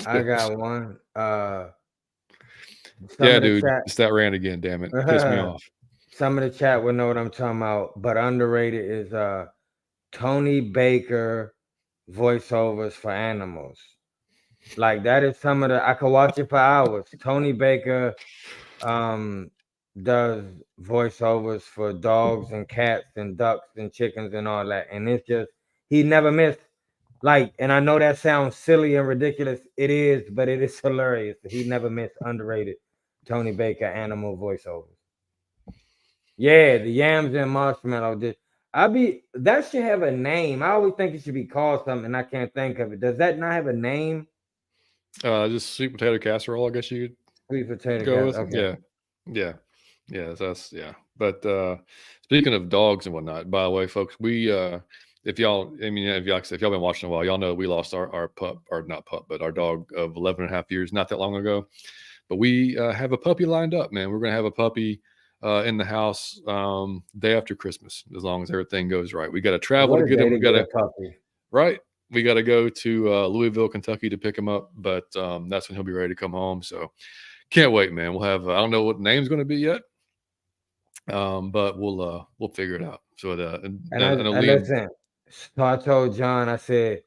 I got one. Some Yeah, of the dude, chat. it's that rant again. Damn it, pissed me off. Some of the chat will know what I'm talking about, but underrated is Tony Baker voiceovers for animals. Like that is some of the I could watch it for hours. Tony Baker um does voiceovers for dogs and cats and ducks and chickens and all that. And it's just he never missed like and I know that sounds silly and ridiculous. It is, but it is hilarious. He never missed underrated Tony Baker animal voiceovers. Yeah, the yams and marshmallow. I be that should have a name. I always think it should be called something, and I can't think of it. Does that not have a name? Just sweet potato casserole, I guess you could Sweet potato go cat. with. Okay. Yeah, yeah, yeah. That's yeah. But speaking of dogs and whatnot, by the way, folks, we if y'all, I mean, if y'all been watching a while, y'all know we lost our pup, or not pup, but our dog of 11 and a half years not that long ago. But we have a puppy lined up, man. We're gonna have a puppy in the house day after Christmas, as long as everything goes right. We got to travel What to a get day him. to We got get a to puppy. right. We got to go to Louisville, Kentucky to pick him up, but that's when he'll be ready to come home. So can't wait, man. We'll have I don't know what the name's going to be yet, but we'll figure it out. So And I know I Liam. listen. So I told John, I said,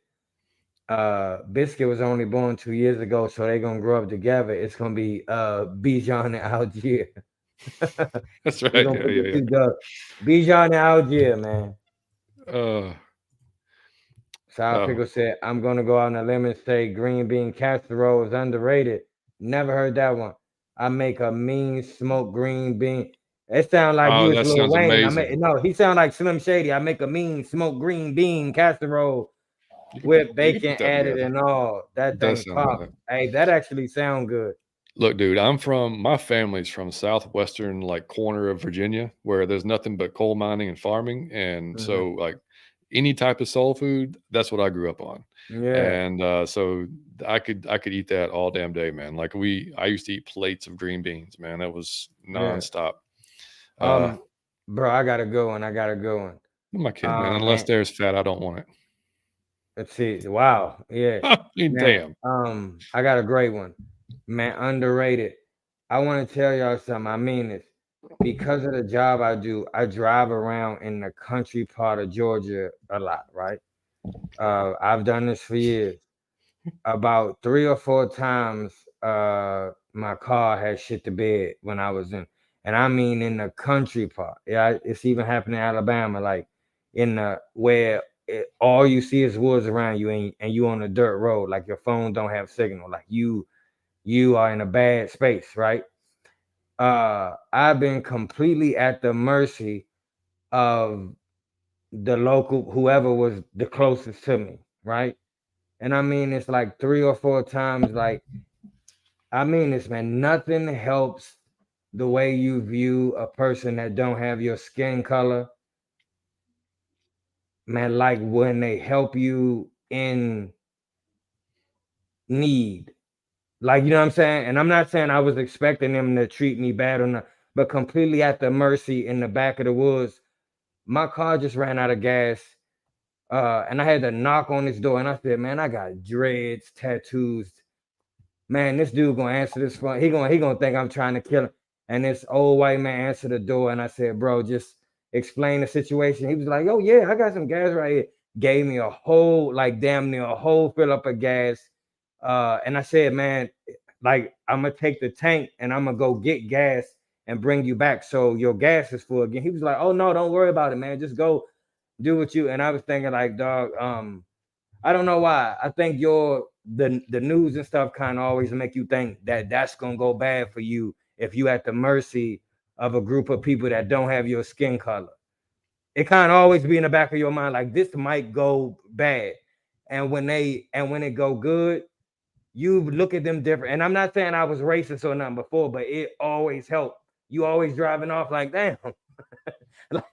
Biscuit was only born 2 years ago, so they're gonna grow up together. It's gonna be Bijan and Algier. That's We're right. gonna Yeah, put the yeah, two dogs. Bijan and Algier, man. yeah. Sour Oh, Pickle said, I'm gonna go out on a limb and say green bean casserole is underrated. Never heard that one. I make a mean smoked green bean. It sound like you oh, was that Lil sounds Wayne. amazing. No, he sound like Slim Shady. I make a mean smoked green bean casserole with You can bacon put that added together. and all. That It does thing sound like pop. that. Hey, that actually sound good. Look, dude, my family's from southwestern like corner of Virginia where there's nothing but coal mining and farming. And Hmm. so like any type of soul food, that's what I grew up on. Yeah, And so I could eat that all damn day, man. Like I used to eat plates of green beans, man. That was yeah. nonstop. Uh Um, bro, I gotta go and I gotta go and my kid, man. Unless man. there's fat, I don't want it. Let's see. Wow. Yeah. I mean, Man, damn. I got a great one. Man, underrated. I want to tell y'all something. I mean this. Because of the job I do, I drive around in the country part of Georgia a lot, right? I've done this for years. About 3 or 4 times, my car had shit the bed when I was in, and I mean in the country part. Yeah, it's even happened in Alabama, like in the where all you see is woods around you, and you on a dirt road, like your phone don't have signal, like you are in a bad space, right? I've been completely at the mercy of the local whoever was the closest to me, right? And I mean, it's like 3 or 4 times. Like, I mean this, man. Nothing helps the way you view a person that don't have your skin color man, like when they help you in need. Like, you know what I'm saying? And I'm not saying I was expecting them to treat me bad or not, but completely at the mercy in the back of the woods. My car just ran out of gas. And I had to knock on his door, and I said, "Man, I got dreads, tattoos. Man, this dude gonna answer this phone. He gonna think I'm trying to kill him." And this old white man answered the door, and I said, "Bro, just explain the situation." He was like, "Oh yeah, I got some gas right here." Gave me a whole, like damn near a whole fill up of gas. And I said, "Man, like I'm gonna take the tank and I'm gonna go get gas and bring you back so your gas is full again." He was like, "Oh no, don't worry about it, man. Just go do what you." And I was thinking, like, dog, I don't know why. I think the news and stuff kind of always make you think that that's gonna go bad for you if you at the mercy of a group of people that don't have your skin color. It kind of always be in the back of your mind, like this might go bad. And when it go good, you look at them different. And I'm not saying I was racist or nothing before, but it always helped. You always driving off like, damn,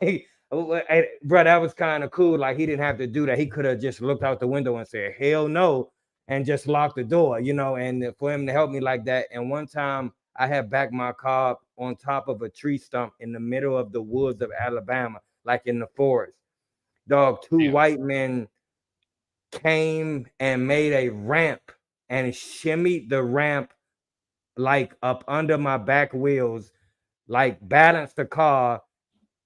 like, bro, that was kind of cool. Like he didn't have to do that. He could have just looked out the window and said, "Hell no," and just locked the door, you know. And for him to help me like that. And one time I had backed my car on top of a tree stump in the middle of the woods of Alabama, like in the forest. Dog, two Damn. white men came and made a ramp and shimmied the ramp like up under my back wheels, like balanced the car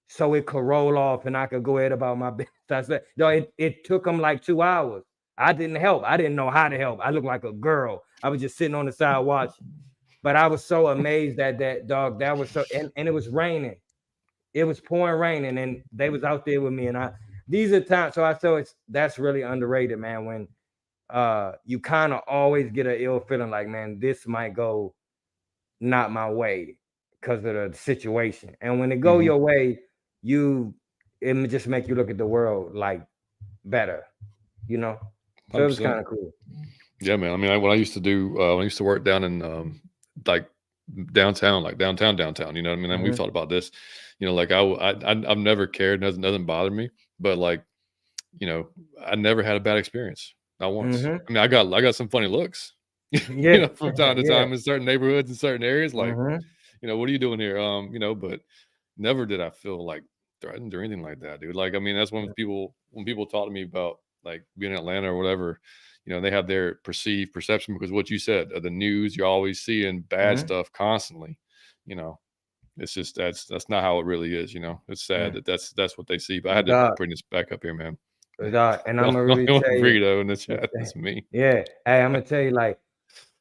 so it could roll off and I could go ahead about my business. I said, no, it took them like 2 hours. I didn't help. I didn't know how to help. I looked like a girl. I was just sitting on the side watching. But I was so amazed at that, dog. That was so, and it was raining. It was pouring raining, and they was out there with me. And these are times. So it's that's really underrated, man. When you kind of always get an ill feeling, like, man, this might go not my way because of the situation. And when it go Mhm. your way, you it just make you look at the world like better, you know. So it was 100%. kind of cool. Yeah, man. I mean, when I used to when I used to work down in, like, downtown, like, downtown, you know what I mean? And we've Hmm. talked about this, like, I've never cared, doesn't bother me, but, like, you know, I never had a bad experience, not once. Hmm. I mean, I got some funny looks, Yeah. from time to Yeah. time in certain neighborhoods, in certain areas, like, Hmm. "What are you doing here?" But never did I feel, like, threatened or anything like that, dude. Like, I mean, that's when people talk to me about, like, being in Atlanta or whatever, they have their perceived perception because what you said, of the news, you're always seeing bad Hmm. stuff constantly, you know? It's just that's not how it really is. It's sad Mm. that that's what they see, but I had to Dog, bring this back up here, man. dog, and I'm The gonna only really one tell you, Vito in the chat, that's me. yeah. Hey, I'm gonna tell you, like,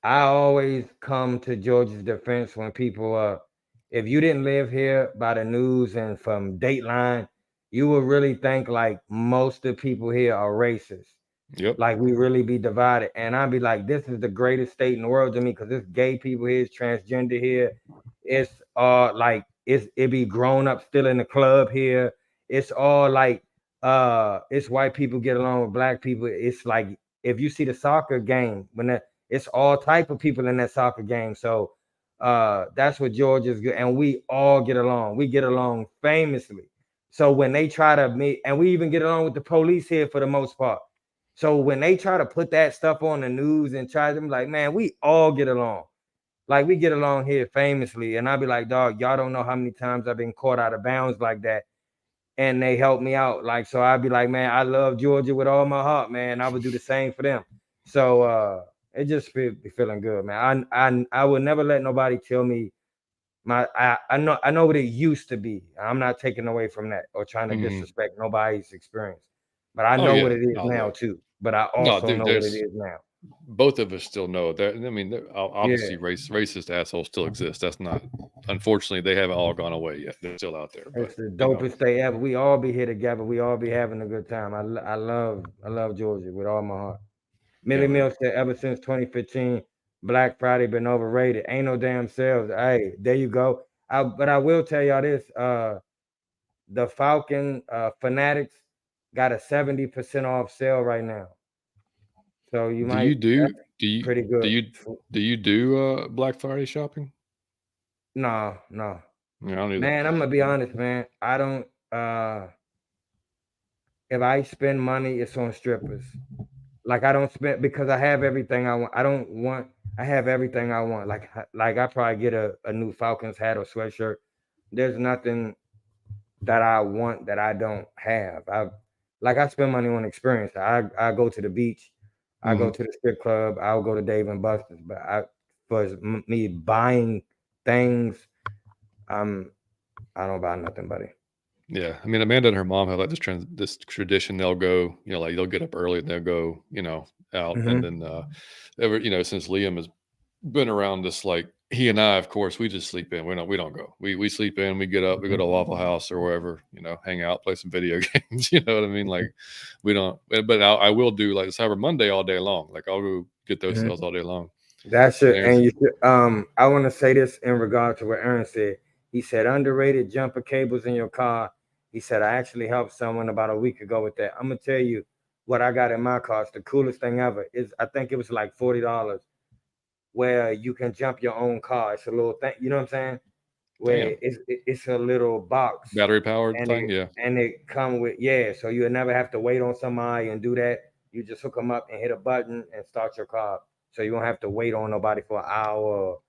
I always come to Georgia's defense when people if you didn't live here by the news and from Dateline, you would really think like most of the people here are racist. Yep. Like we really be divided. And I'd be like, this is the greatest state in the world to me because it's gay people here, it's transgender here. It's like it be grown up still in the club here. It's all like it's white people get along with black people. It's like if you see the soccer game, it's all type of people in that soccer game. So that's what Georgia's good. And we all get along. We get along famously. So when they try to meet, and we even get along with the police here for the most part. So when they try to put that stuff on the news and try them, like, man, we all get along. Like we get along here famously. And I'll be like, dog, y'all don't know how many times I've been caught out of bounds like that. And they help me out. Like, so I'd be like, man, I love Georgia with all my heart, man. I would do the same for them. So it just be feeling good, man. I would never let nobody tell me I know what it used to be. I'm not taking away from that or trying to Mhm. disrespect nobody's experience. But I Oh, know yeah. what it is No, now look. too. But I No, also dude, know what it there's is now. both of us still know that. I mean, Yeah. obviously, racist assholes still exist. That's not, unfortunately, they haven't all gone away yet. They're still out there, but, It's the dopest day ever. We all be here together. We all be having a good time. I love Georgia with all my heart. yeah, Millie man. Mill said ever since 2015, Black Friday been overrated. Ain't no damn sales. Hey, there you go. But I will tell y'all this. The Falcon Fanatics got a 70% off sale right now. So you Do might you do that's do you pretty do good. you do you do, Black Friday shopping? No, no. Yeah, I don't either. Man, I'm gonna be honest, man. I don't if I spend money, it's on strippers. Like I don't spend because I have everything I want. I have everything I want. Like I probably get a new Falcons hat or sweatshirt. There's nothing that I want that I don't have. I spend money on experience. I go to the beach, I go Mhm. to the strip club, I'll go to Dave and Buster's. But me buying things, I'm I don't buy nothing, buddy. Yeah, I mean, Amanda and her mom have like this tradition. They'll go, like they'll get up early and they'll go, out, and Hmm. then since Liam has been around us, like he and I, of course, we just sleep in. We don't go. We sleep in. We get up. We go to Waffle House or wherever, hang out, play some video games. You know what I mean? Like we don't. But I will do like Cyber Monday all day long. Like I'll go get those Hmm. sales all day long. That's And it. Aaron's, And you should, I want to say this in regard to what Aaron said. He said underrated jumper cables in your car. He said I actually helped someone about a week ago with that. I'm gonna tell you what I got in my car. It's the coolest thing ever. Is I think it was like $40, where you can jump your own car. It's a little thing, you know what I'm saying? Where damn, it's a little box, battery powered and thing. it Yeah. and it come with, yeah. So you'll never have to wait on somebody and do that. You just hook them up and hit a button and start your car. So you won't have to wait on nobody for an hour or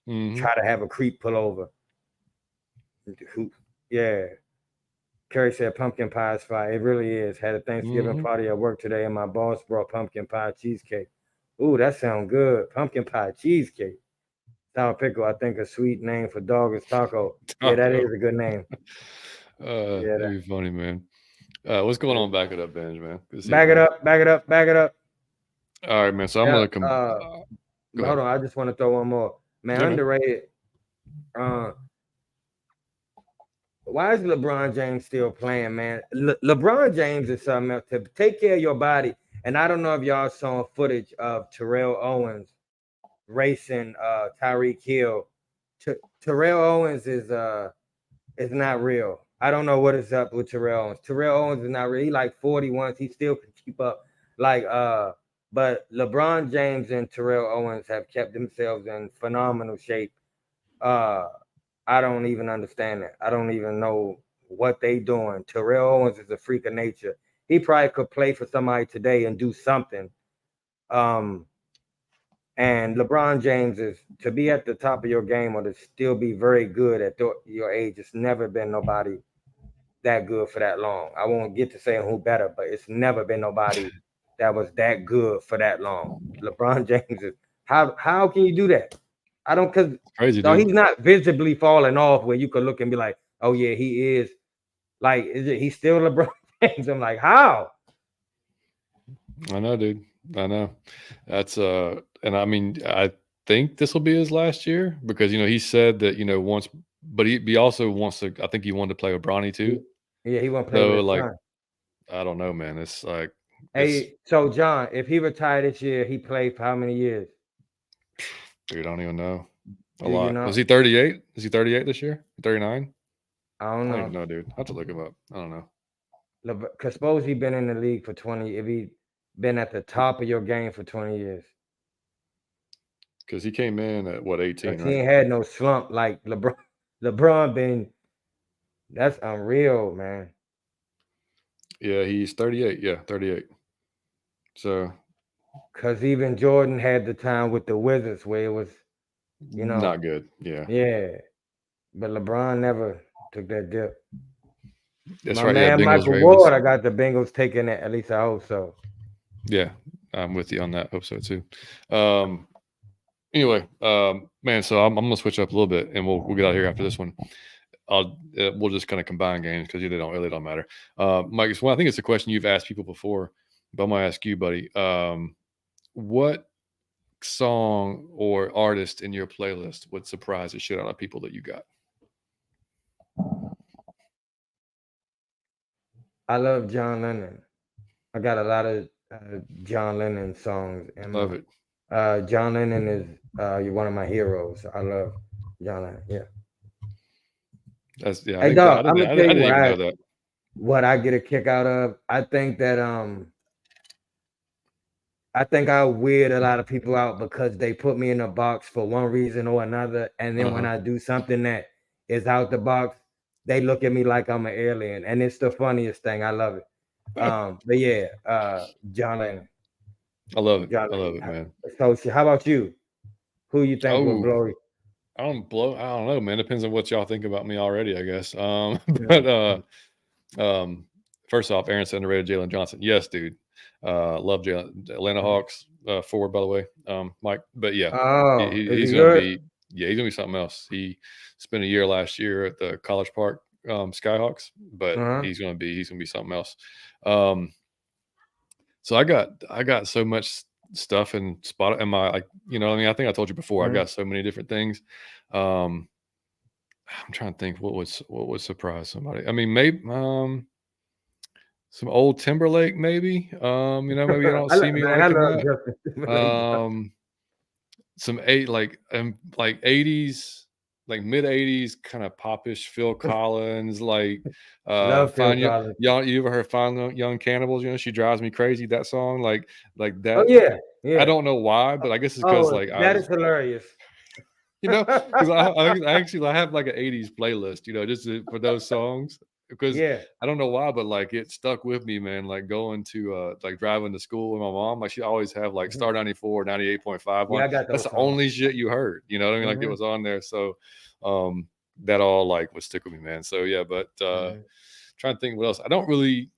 Hmm. try to have a creep pull over. Yeah. Kerry said pumpkin pie is fire. It really is. Had a Thanksgiving Hmm. party at work today, and my boss brought pumpkin pie cheesecake. Ooh, that sounds good. Pumpkin pie cheesecake. Sour pickle, I think a sweet name for dog is taco. Yeah, that Taco. is a good name. Yeah, That'd be funny, man. What's going on? Back it up, Benj, man. Good to see you, back it buddy. up, back it up, back it up. All right, man. So I'm Yeah. gonna come. Go Hold ahead. on, I just want to throw one more. Man, Yeah, man. underrated. Uh, why is LeBron James still playing, man? LeBron James is something else. To take care of your body. And I don't know if y'all saw footage of Terrell Owens racing Tyreek Hill. Terrell Owens is not real. I don't know what is up with Terrell Owens. Terrell Owens is not real. He like 40 once. He still can keep up. Like but LeBron James and Terrell Owens have kept themselves in phenomenal shape. Uh I don't even understand it. I don't even know what they doing. Terrell Owens is a freak of nature. He probably could play for somebody today and do something. Um, and LeBron James is to be at the top of your game or to still be very good at your age. It's never been nobody that good for that long. I won't get to saying who better, but it's never been nobody that was that good for that long. LeBron James is how can you do that? I don't because Crazy, no, dude. he's not visibly falling off where you could look and be like, oh yeah, he is. Like, is it he's still LeBron James? I'm like, how? I know, dude. I know. That's and I mean, I think this will be his last year because he said that once, but he also wants to. I think he wanted to play with Bronny too. Yeah, he won't play with So his like, son. I don't know, man. It's like it's Hey, so John, if he retired this year, he played for how many years? dude. I don't even know. A Do you lot. know? Was he 38? Is he 38 this year? 39? I don't I don't know. even know, dude. I have to look him up. I don't know. Because suppose he been in the league for 20, if he been at the top of your game for 20 years. Because he came in at what, 18, Because he right? ain't had no slump like LeBron. LeBron been, that's unreal, man. Yeah, he's 38. Yeah, 38. So Because even Jordan had the time with the Wizards where it was, not good. Yeah. yeah. But LeBron never took that dip. That's My right. Yeah, man Bengals, Michael Ravens. Ward, I got the Bengals taking it. At least I hope so. Yeah, I'm with you on that. Hope so too. Um, anyway, man, so I'm gonna switch up a little bit, and we'll get out of here after this one. We'll just kind of combine games because they don't really don't matter. Mike, it's I think it's a question you've asked people before, but I'm gonna ask you, buddy. What song or artist in your playlist would surprise the shit out of people that you got? I love John Lennon. I got a lot of John Lennon songs in Love my. it. John Lennon is one of my heroes. I love John Lennon. Yeah. That's yeah. Hey dog, I'm gonna tell I you didn't even know that. what I get a kick out of. I think I weird a lot of people out because they put me in a box for one reason or another, and then when Uh-huh. I do something that is out the box, they look at me like I'm an alien, and it's the funniest thing. I love it. But yeah, John Lennon. I love it. John I love Lennon. it, man. So how about you? Who you think will Oh, blow you? I don't know, man. Depends on what y'all think about me already, I guess. But Mhm. um, first off, Aaron said underrated Jalen Johnson. Yes, dude. Love Jalen. Atlanta Mhm. Hawks forward, by the way, Mike. But yeah, Oh, is he's he gonna good? be he's gonna be something else. He spent a year last year at the College Park Skyhawks, but Uh-huh. he's gonna be something else. Um, so I got so much stuff in spot in my like I mean I think I told you before I Mhm. got so many different things. Um, I'm trying to think what would surprise somebody. I mean, maybe some old Timberlake, maybe. Maybe you don't see me Man, I liking love that. Justin Timberlake, bro. Um, some like 80s, like mid 80s kind of popish Phil Collins, like Love Phil Fine Young Collins. you ever heard Fine Young Cannibals? She drives me crazy, that song, like Oh that. yeah, I yeah. don't know why, but I guess it's because Oh, like I that was is hilarious. because I actually I have like an 80s playlist, for those songs because Yeah. I don't know why, but like it stuck with me, man. Like going to like driving to school with my mom, like she always have like Mhm. Star 94, 98.5 Yeah, on. I got That's those the songs. only shit you heard, you know what I mean? Like it Mhm. was on there. So that all like would stick with me, man. So yeah, but Mhm. trying to think what else. I don't really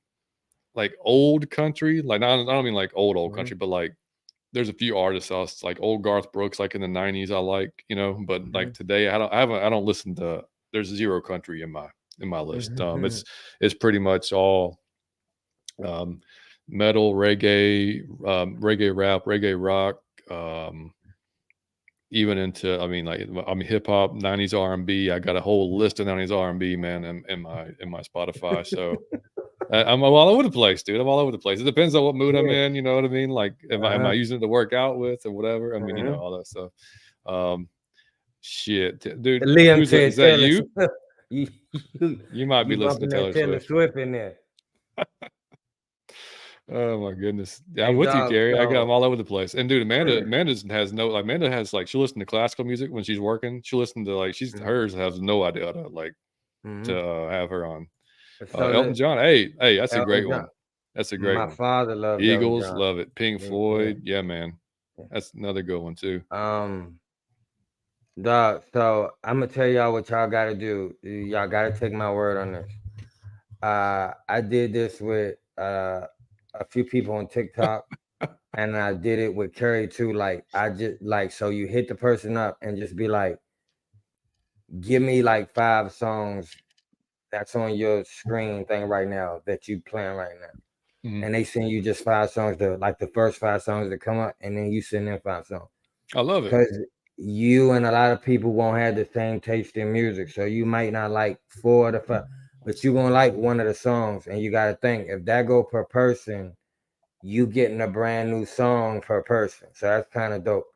like old country, like I don't mean like old Mhm. country, but like there's a few artists else like old Garth Brooks, like in the '90s, I like, but like Mhm. today, I don't listen to. There's zero country in my list. Mhm. It's pretty much all um, metal, reggae, reggae rap, reggae rock, even into hip hop, '90s R&B. I got a whole list of '90s R&B, man, in my Spotify. So I'm all over the place, dude. I'm all over the place. It depends on what mood I'm Yeah. in. You know what I mean? Like, am I Uh-huh. using it to work out with or whatever? I mean, Uh-huh. all that stuff. Um, shit, dude. Liam Who's that? said Is that Taylor you? Swift. You, you You might be you listening bumping to that Taylor Taylor Swift. Swift in there. Oh my goodness. Yeah, I'm Hey with you, dog, Gary. I'm so all over the place. And dude, Amanda has like she'll listen to classical music when she's working. She'll listen to like she's Mhm. hers has no idea how to Mhm. have her on. So Elton look, John. Hey, that's a Elton great John. one. That's a great My one. father loved Elton Eagles, John. love it. Pink Yeah, yeah, Floyd, yeah, man. yeah. That's another good one too. Dog, so I'm gonna tell y'all what y'all gotta do. Y'all gotta take my word on this. I did this with a few people on TikTok, and I did it with Curry too. Like I just like so you hit the person up and just be like, give me like 5 songs that's on your screen thing right now that you playing right now. Mhm. And they send you just 5 songs, the first 5 songs that come up, and then you send them 5 songs. I love it. Because you and a lot of people won't have the same taste in music. So you might not like 4 to 5, but you gonna like one of the songs. And you gotta think if that go per person, you getting a brand new song per person. So that's kind of dope.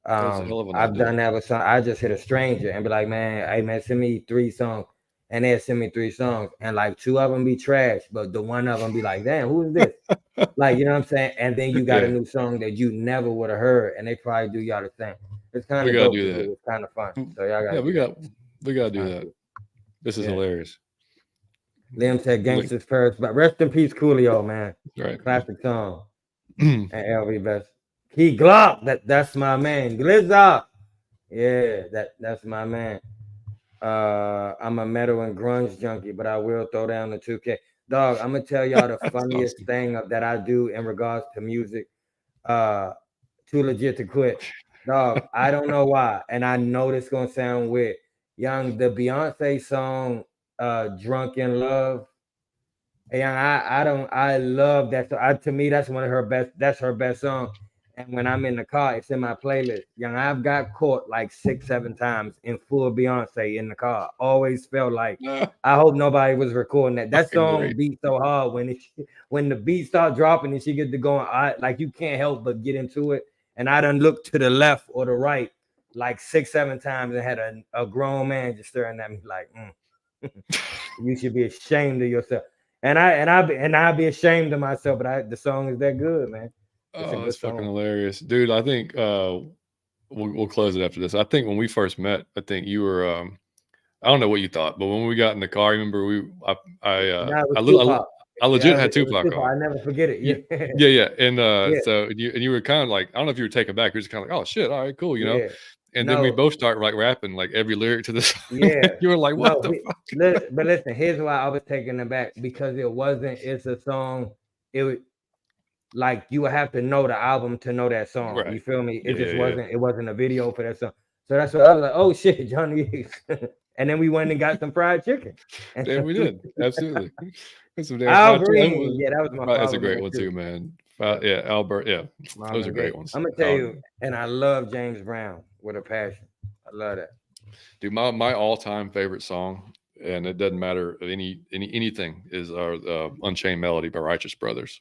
That's a hell of an I've idea. done that with some. I just hit a stranger and be like, man, hey man, send me 3 songs, and they'll send me 3 songs, and like 2 of them be trash, but the one of them be like, damn, who is this? Like, you know what I'm saying? And then you got a Yeah, new song that you never would have heard, and they probably do y'all the same. It's kind we of gotta dope to do that. do. It's kind of fun. So y'all got Yeah, to do that. we gotta It's do kind of that. cool. This is Yeah. hilarious. Liam said Look, Gangsters Paris, but rest in peace, Coolio, man. right. Classic song. And LV Best. Key Glock, that's my man. Glizza. Yeah, that's my man. I'm a metal and grunge junkie, but I will throw down the 2K. Dog, I'm gonna tell y'all the That's funniest awesome. thing that I do in regards to music. Uh, Too legit to quit. Dog, I don't know why, and I know this gonna sound weird. Young, the Beyonce song, "Drunk in Love." And I don't I love that. So to me, that's one of her best. That's her best song. And when I'm in the car, it's in my playlist. Young, I've got caught like 6, 7 times in full Beyonce in the car. Always felt like Ah, I hope nobody was recording that. That fucking song great. beat so hard when the beat start dropping and she get to going, I like you can't help but get into it. And I done looked to the left or the right like 6, 7 times and had a grown man just staring at me like, you should be ashamed of yourself. And I'd be ashamed of myself, but the song is that good, man. It's a Oh, that's good fucking song. hilarious, dude. I think we'll close it after this. I think when we first met, I think you were I don't know what you thought, but when we got in the car, remember Now it I, was li- I Tupac. I legit had It was Tupac super. on. I never forget it. Yeah, Yeah, yeah, yeah, and, yeah, so you were kinda like I don't know if you were taken back, you're just kinda like, "Oh, shit, alright, cool," yeah. and then we No, both start, like, rapping, like, every lyric to the song, yeah. you were like, "What No, the fuck?" but listen, here's why I was taken aback because it wasn't. It's a song. It would like you would have to know the album to know that song. You Right. feel me? It Yeah, just yeah, yeah. wasn't. It wasn't a video for that song. So that's what I was like. Oh shit, Johnny. And then we went and got some fried chicken. And Yeah, we did, absolutely. That's some damn Al fried chicken Green, yeah, that was my that's a father's great man one too. too, man. Yeah, Yeah, Albert, yeah, those are Marvin great Gaye. ones. I'm gonna tell you, and I love James Brown with a passion. I love that. Dude, my all-time favorite song, and it doesn't matter anything, is our, Unchained Melody by Righteous Brothers.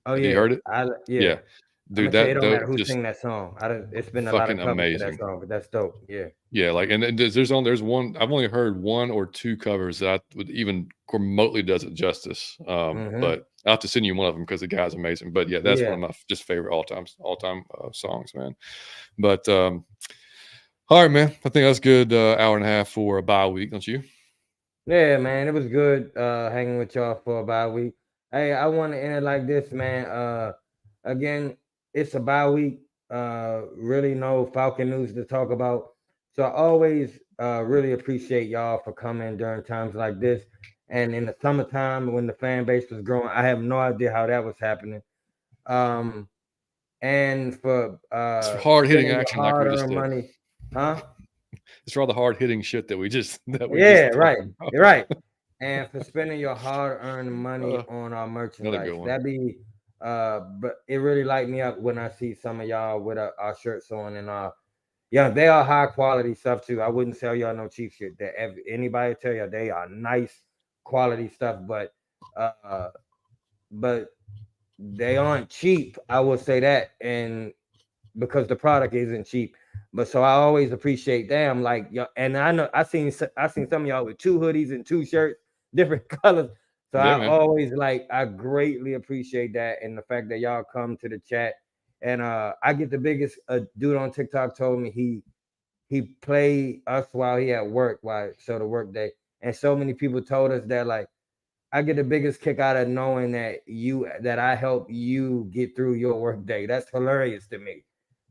Oh Have you yeah, heard it? yeah. Yeah. I'm Dude, gonna tell you, it that don't though matter who just sing that song. I don't. It's been a lot of fucking covers to that amazing. song, but that's dope. Yeah. Yeah, like, and there's one I've only heard 1 or 2 covers that would even remotely does it justice, Mm-hmm. but I'll have to send you one of them because the guy's amazing, but yeah, that's one Yeah. of my just favorite all-time, songs, man. But, alright, man, I think that's good, hour and a half for a bye week, don't you? Yeah, man. It was good hanging with y'all for a bye week. Hey, I want to end it like this, man. Again, it's a bye week. Really no Falcon news to talk about. So I always really appreciate y'all for coming during times like this. And in the summertime when the fan base was growing, I have no idea how that was happening. Um, and for It's for hard-hitting spending your action like we just hard-earned did. money, huh? It's for all the hard-hitting shit that we just that we Yeah, just right. talked about. You're right. And for spending your hard-earned money Uh, on our Another good merchandise. one. That be but it really light me up when I see some of y'all with our shirts on and yeah, they are high quality stuff too. I wouldn't sell y'all no cheap shit. That anybody tell you they are nice quality stuff, uh but they aren't cheap. I will say that, and because the product isn't cheap. But so I always appreciate them, like y'all, and I know I seen some of y'all with 2 hoodies and 2 shirts, different colors. So Yeah, I man. always I greatly appreciate that and the fact that y'all come to the chat. And I get the biggest dude on TikTok told me he played us while he at work, while so the work day. And so many people told us that like I get the biggest kick out of knowing that I help you get through your work day. That's hilarious to me.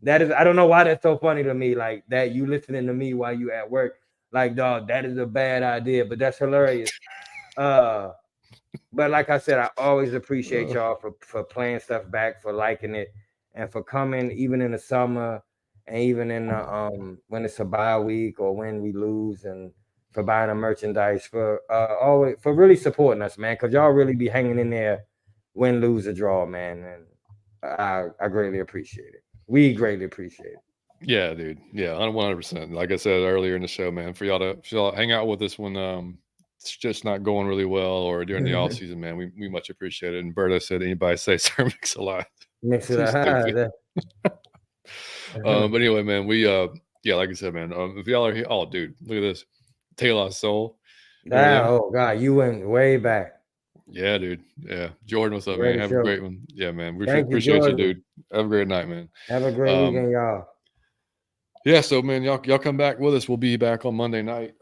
That is, I don't know why that's so funny to me. Like that you listening to me while you at work. Like, dog, that is a bad idea, but that's hilarious. Uh, but like I said, I always appreciate Uh, y'all for playing stuff back, for liking it, and for coming even in the summer and even in the when it's a bye week or when we lose and for buying the merchandise, for always for really supporting us, man, because y'all really be hanging in there, win, lose, or draw, man. And I greatly appreciate it. We greatly appreciate it. yeah, dude. Yeah, 100%. Like I said earlier in the show, man, for y'all to hang out with us when it's just not going really well or during the off season, man, we much appreciate it. And Berto said anybody say Sir Mix a lot. Mix it Too stupid. up. But anyway, man, yeah, like I said, man, if y'all are here, oh, dude, look at this, Taylor Soul. Remember them? Oh God, you went way back. Yeah, dude. Yeah, Jordan, what's up, man? Great Have a show. great one. Yeah, man. We Thank you, appreciate you, Jordan. dude. Have a great night, man. Have a great Um, weekend, y'all. yeah, so man, y'all come back with us. We'll be back on Monday night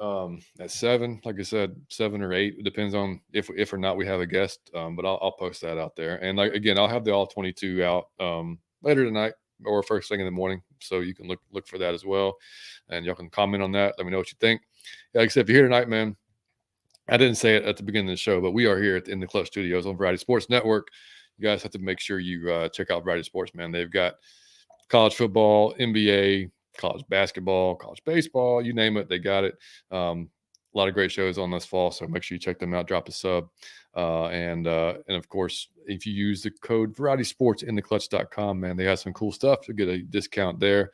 at 7. Like I said, 7 or 8. It depends on if or not we have a guest. But I'll post that out there. And like again, I'll have the all 22 out later tonight or first thing in the morning. So you can look for that as well. And y'all can comment on that. Let me know what you think. Yeah, like I said, if you're here tonight, man, I didn't say it at the beginning of the show, but we are here in the Clutch Studios on Variety Sports Network. You guys have to make sure you check out Variety Sports, man. They've got college football, NBA, college basketball, college baseball, you name it, they got it. A lot of great shows on this fall, so make sure you check them out. Drop a sub, and of course, if you use the code Variety Sports in theclutch.com, man, they have some cool stuff to get a discount there.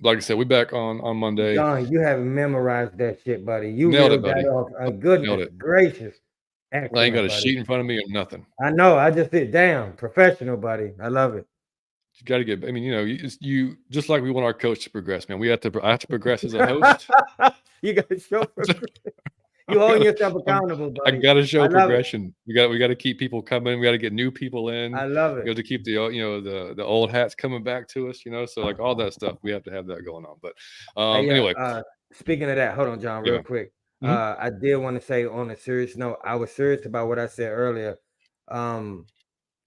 Like I said, we back on Monday. John, you haven't memorized that shit, buddy. You Nailed it, reeled that buddy. off. Nailed Goodness it. gracious. I ain't got Excellent, a buddy. sheet in front of me or nothing. I know. I just did. Damn, professional, buddy. I love it. You got to get. I mean, you just like we want our coach to progress, man. I have to progress as a host. You got to show you I holding gotta, yourself accountable, I buddy. gotta I show love it. progression. We got to keep people coming. We got to get new people in. I love We it. have to keep the old hats coming back to us. So like all that stuff, we have to have that going on. But Hey, anyway, speaking of that, hold on, John, yeah, real man. quick. Mhm. I did want to say on a serious note, I was serious about what I said earlier. Um,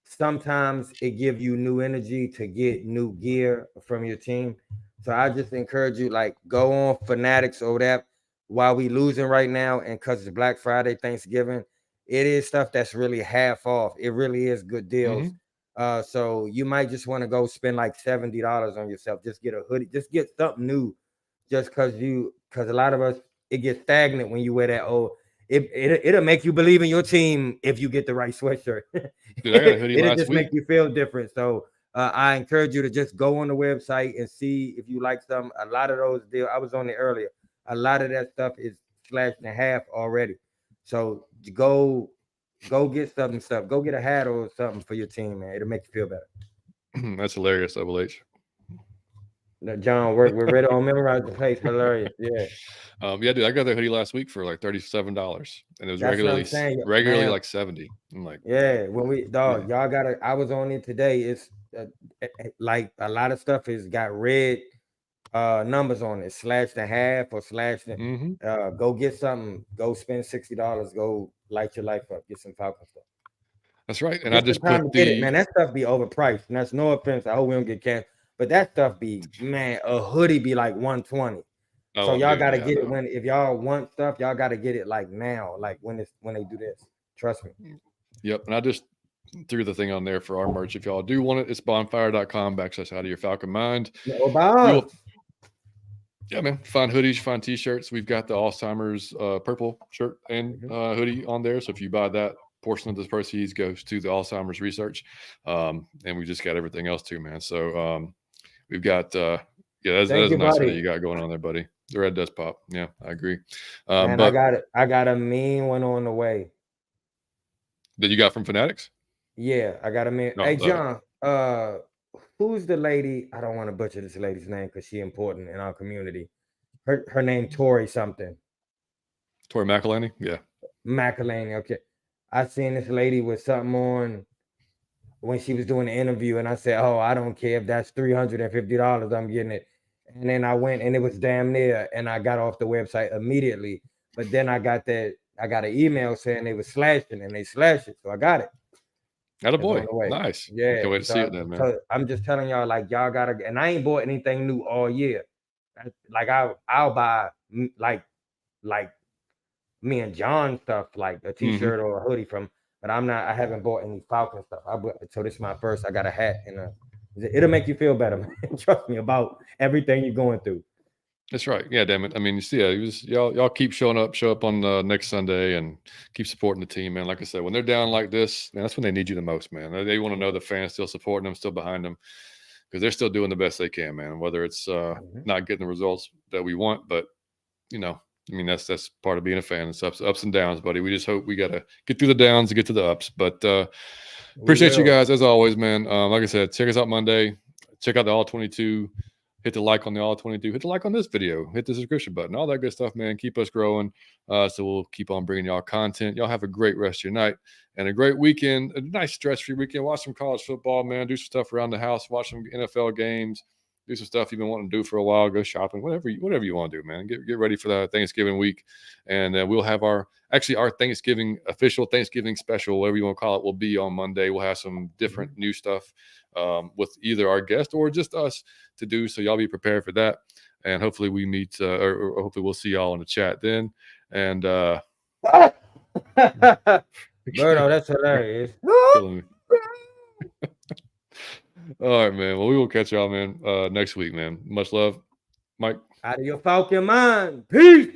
Sometimes it give you new energy to get new gear from your team. So I just encourage you, like, go on Fanatics or that while we losing right now, and because it's Black Friday, Thanksgiving, it is stuff that's really half off. It really is good deals. Mhm. So you might just want to go spend like $70 on yourself. Just get a hoodie, just get something new, just because a lot of us, it gets stagnant when you wear that old. It'll make you believe in your team if you get the right sweatshirt. Dude, I got a hoodie It'll last just make week. you feel different. So I encourage you to just go on the website and see if you like some. A lot of those deals, I was on it earlier. A lot of that stuff is slashed in half already. So go get something stuff. Go get a hat or something for your team, man. It'll make you feel better. That's hilarious, Double H. Now, John, we're ready on memorize the place. Hilarious. Yeah. Yeah, dude, I got that hoodie last week for like $37, and it was That's what I'm saying, regularly man. like 70. I'm like, Yeah, when we man. dog, y'all gotta. I was on it today. It's like a lot of stuff has got red numbers on it, slashed in half or slashed in. Mhm. Go get something. Go spend $60. Go light your life up. Get some Falcon stuff. That's right, and I This the just time put to get it, the man. That stuff be overpriced, and that's no offense. I hope we don't get canceled, but that stuff be, man. A hoodie be like 120. So oh, y'all dude, gotta yeah, I get it know. when, if y'all want stuff, y'all gotta get it like now, like when they do this. Trust me. Yep, and I just threw the thing on there for our merch. If y'all do want it, it's bonfire.com/out of your Falcon mind. No You'll bombs. Yeah, man. Find hoodies, find t-shirts. We've got the Alzheimer's purple shirt and Mhm. hoodie on there. So if you buy that, portion of the proceeds goes to the Alzheimer's research. And we just got everything else too, man. So we've got yeah, Thank that's a you, nice hoodie buddy. you got going on there, buddy. The red does pop. Yeah, I agree. Man, I But got it. I got a mean one on the way. that you got from Fanatics? Yeah, I got a mean. No, Hey, love it. John. Who's the lady? I don't want to butcher this lady's name because she's important in our community. Her name Tori something. Tori McElhaney? Yeah. McElhaney. Okay. I seen this lady with something on when she was doing the interview, and I said, "Oh, I don't care if that's $350. I'm getting it." And then I went, and it was damn near, and I got off the website immediately. But then I got an email saying they were slashing, and they slashed it, so I got it. It's on Attaboy. the way. Nice. I Yeah. can't wait to see it then, man. So I'm just telling y'all, like, y'all gotta, and I ain't bought anything new all year. Like I'll buy like me and John stuff, like a Hmm. t-shirt or a hoodie from, but I haven't bought any Falcon stuff. So this is my first. I got a hat and it'll make you feel better, man. Trust me about everything you're going through. That's right. Yeah, damn it. I mean, you see, y'all keep showing up, show up on next Sunday, and keep supporting the team, man. Like I said, when they're down like this, man, that's when they need you the most, man. They want to know the fans still supporting them, still behind them, because they're still doing the best they can, man. Whether it's Mhm. not getting the results that we want, but I mean, that's part of being a fan. It's ups and downs, buddy. We just hope we gotta get through the downs to get to the ups. But We appreciate you will. guys as always, man. Like I said, check us out Monday. Check out the All 22. Hit the like on the All 22. Hit the like on this video. Hit the subscription button. All that good stuff, man. Keep us growing. So we'll keep on bringing y'all content. Y'all have a great rest of your night and a great weekend. A nice stress-free weekend. Watch some college football, man. Do some stuff around the house. Watch some NFL games. Do some stuff you've been wanting to do for a while. Go shopping. Whatever you want to do, man. Get ready for the Thanksgiving week, and we'll have our Thanksgiving official Thanksgiving special, whatever you want to call it, will be on Monday. We'll have some different Mhm. new stuff with either our guest or just us to do. So y'all be prepared for that. And hopefully we meet, or hopefully we'll see y'all in the chat then. And Birdo, that's hilarious. killing me. All right, man. Well, we will catch y'all, man, next week, man. Much love, Mike. Out of your Falcon mind. Peace.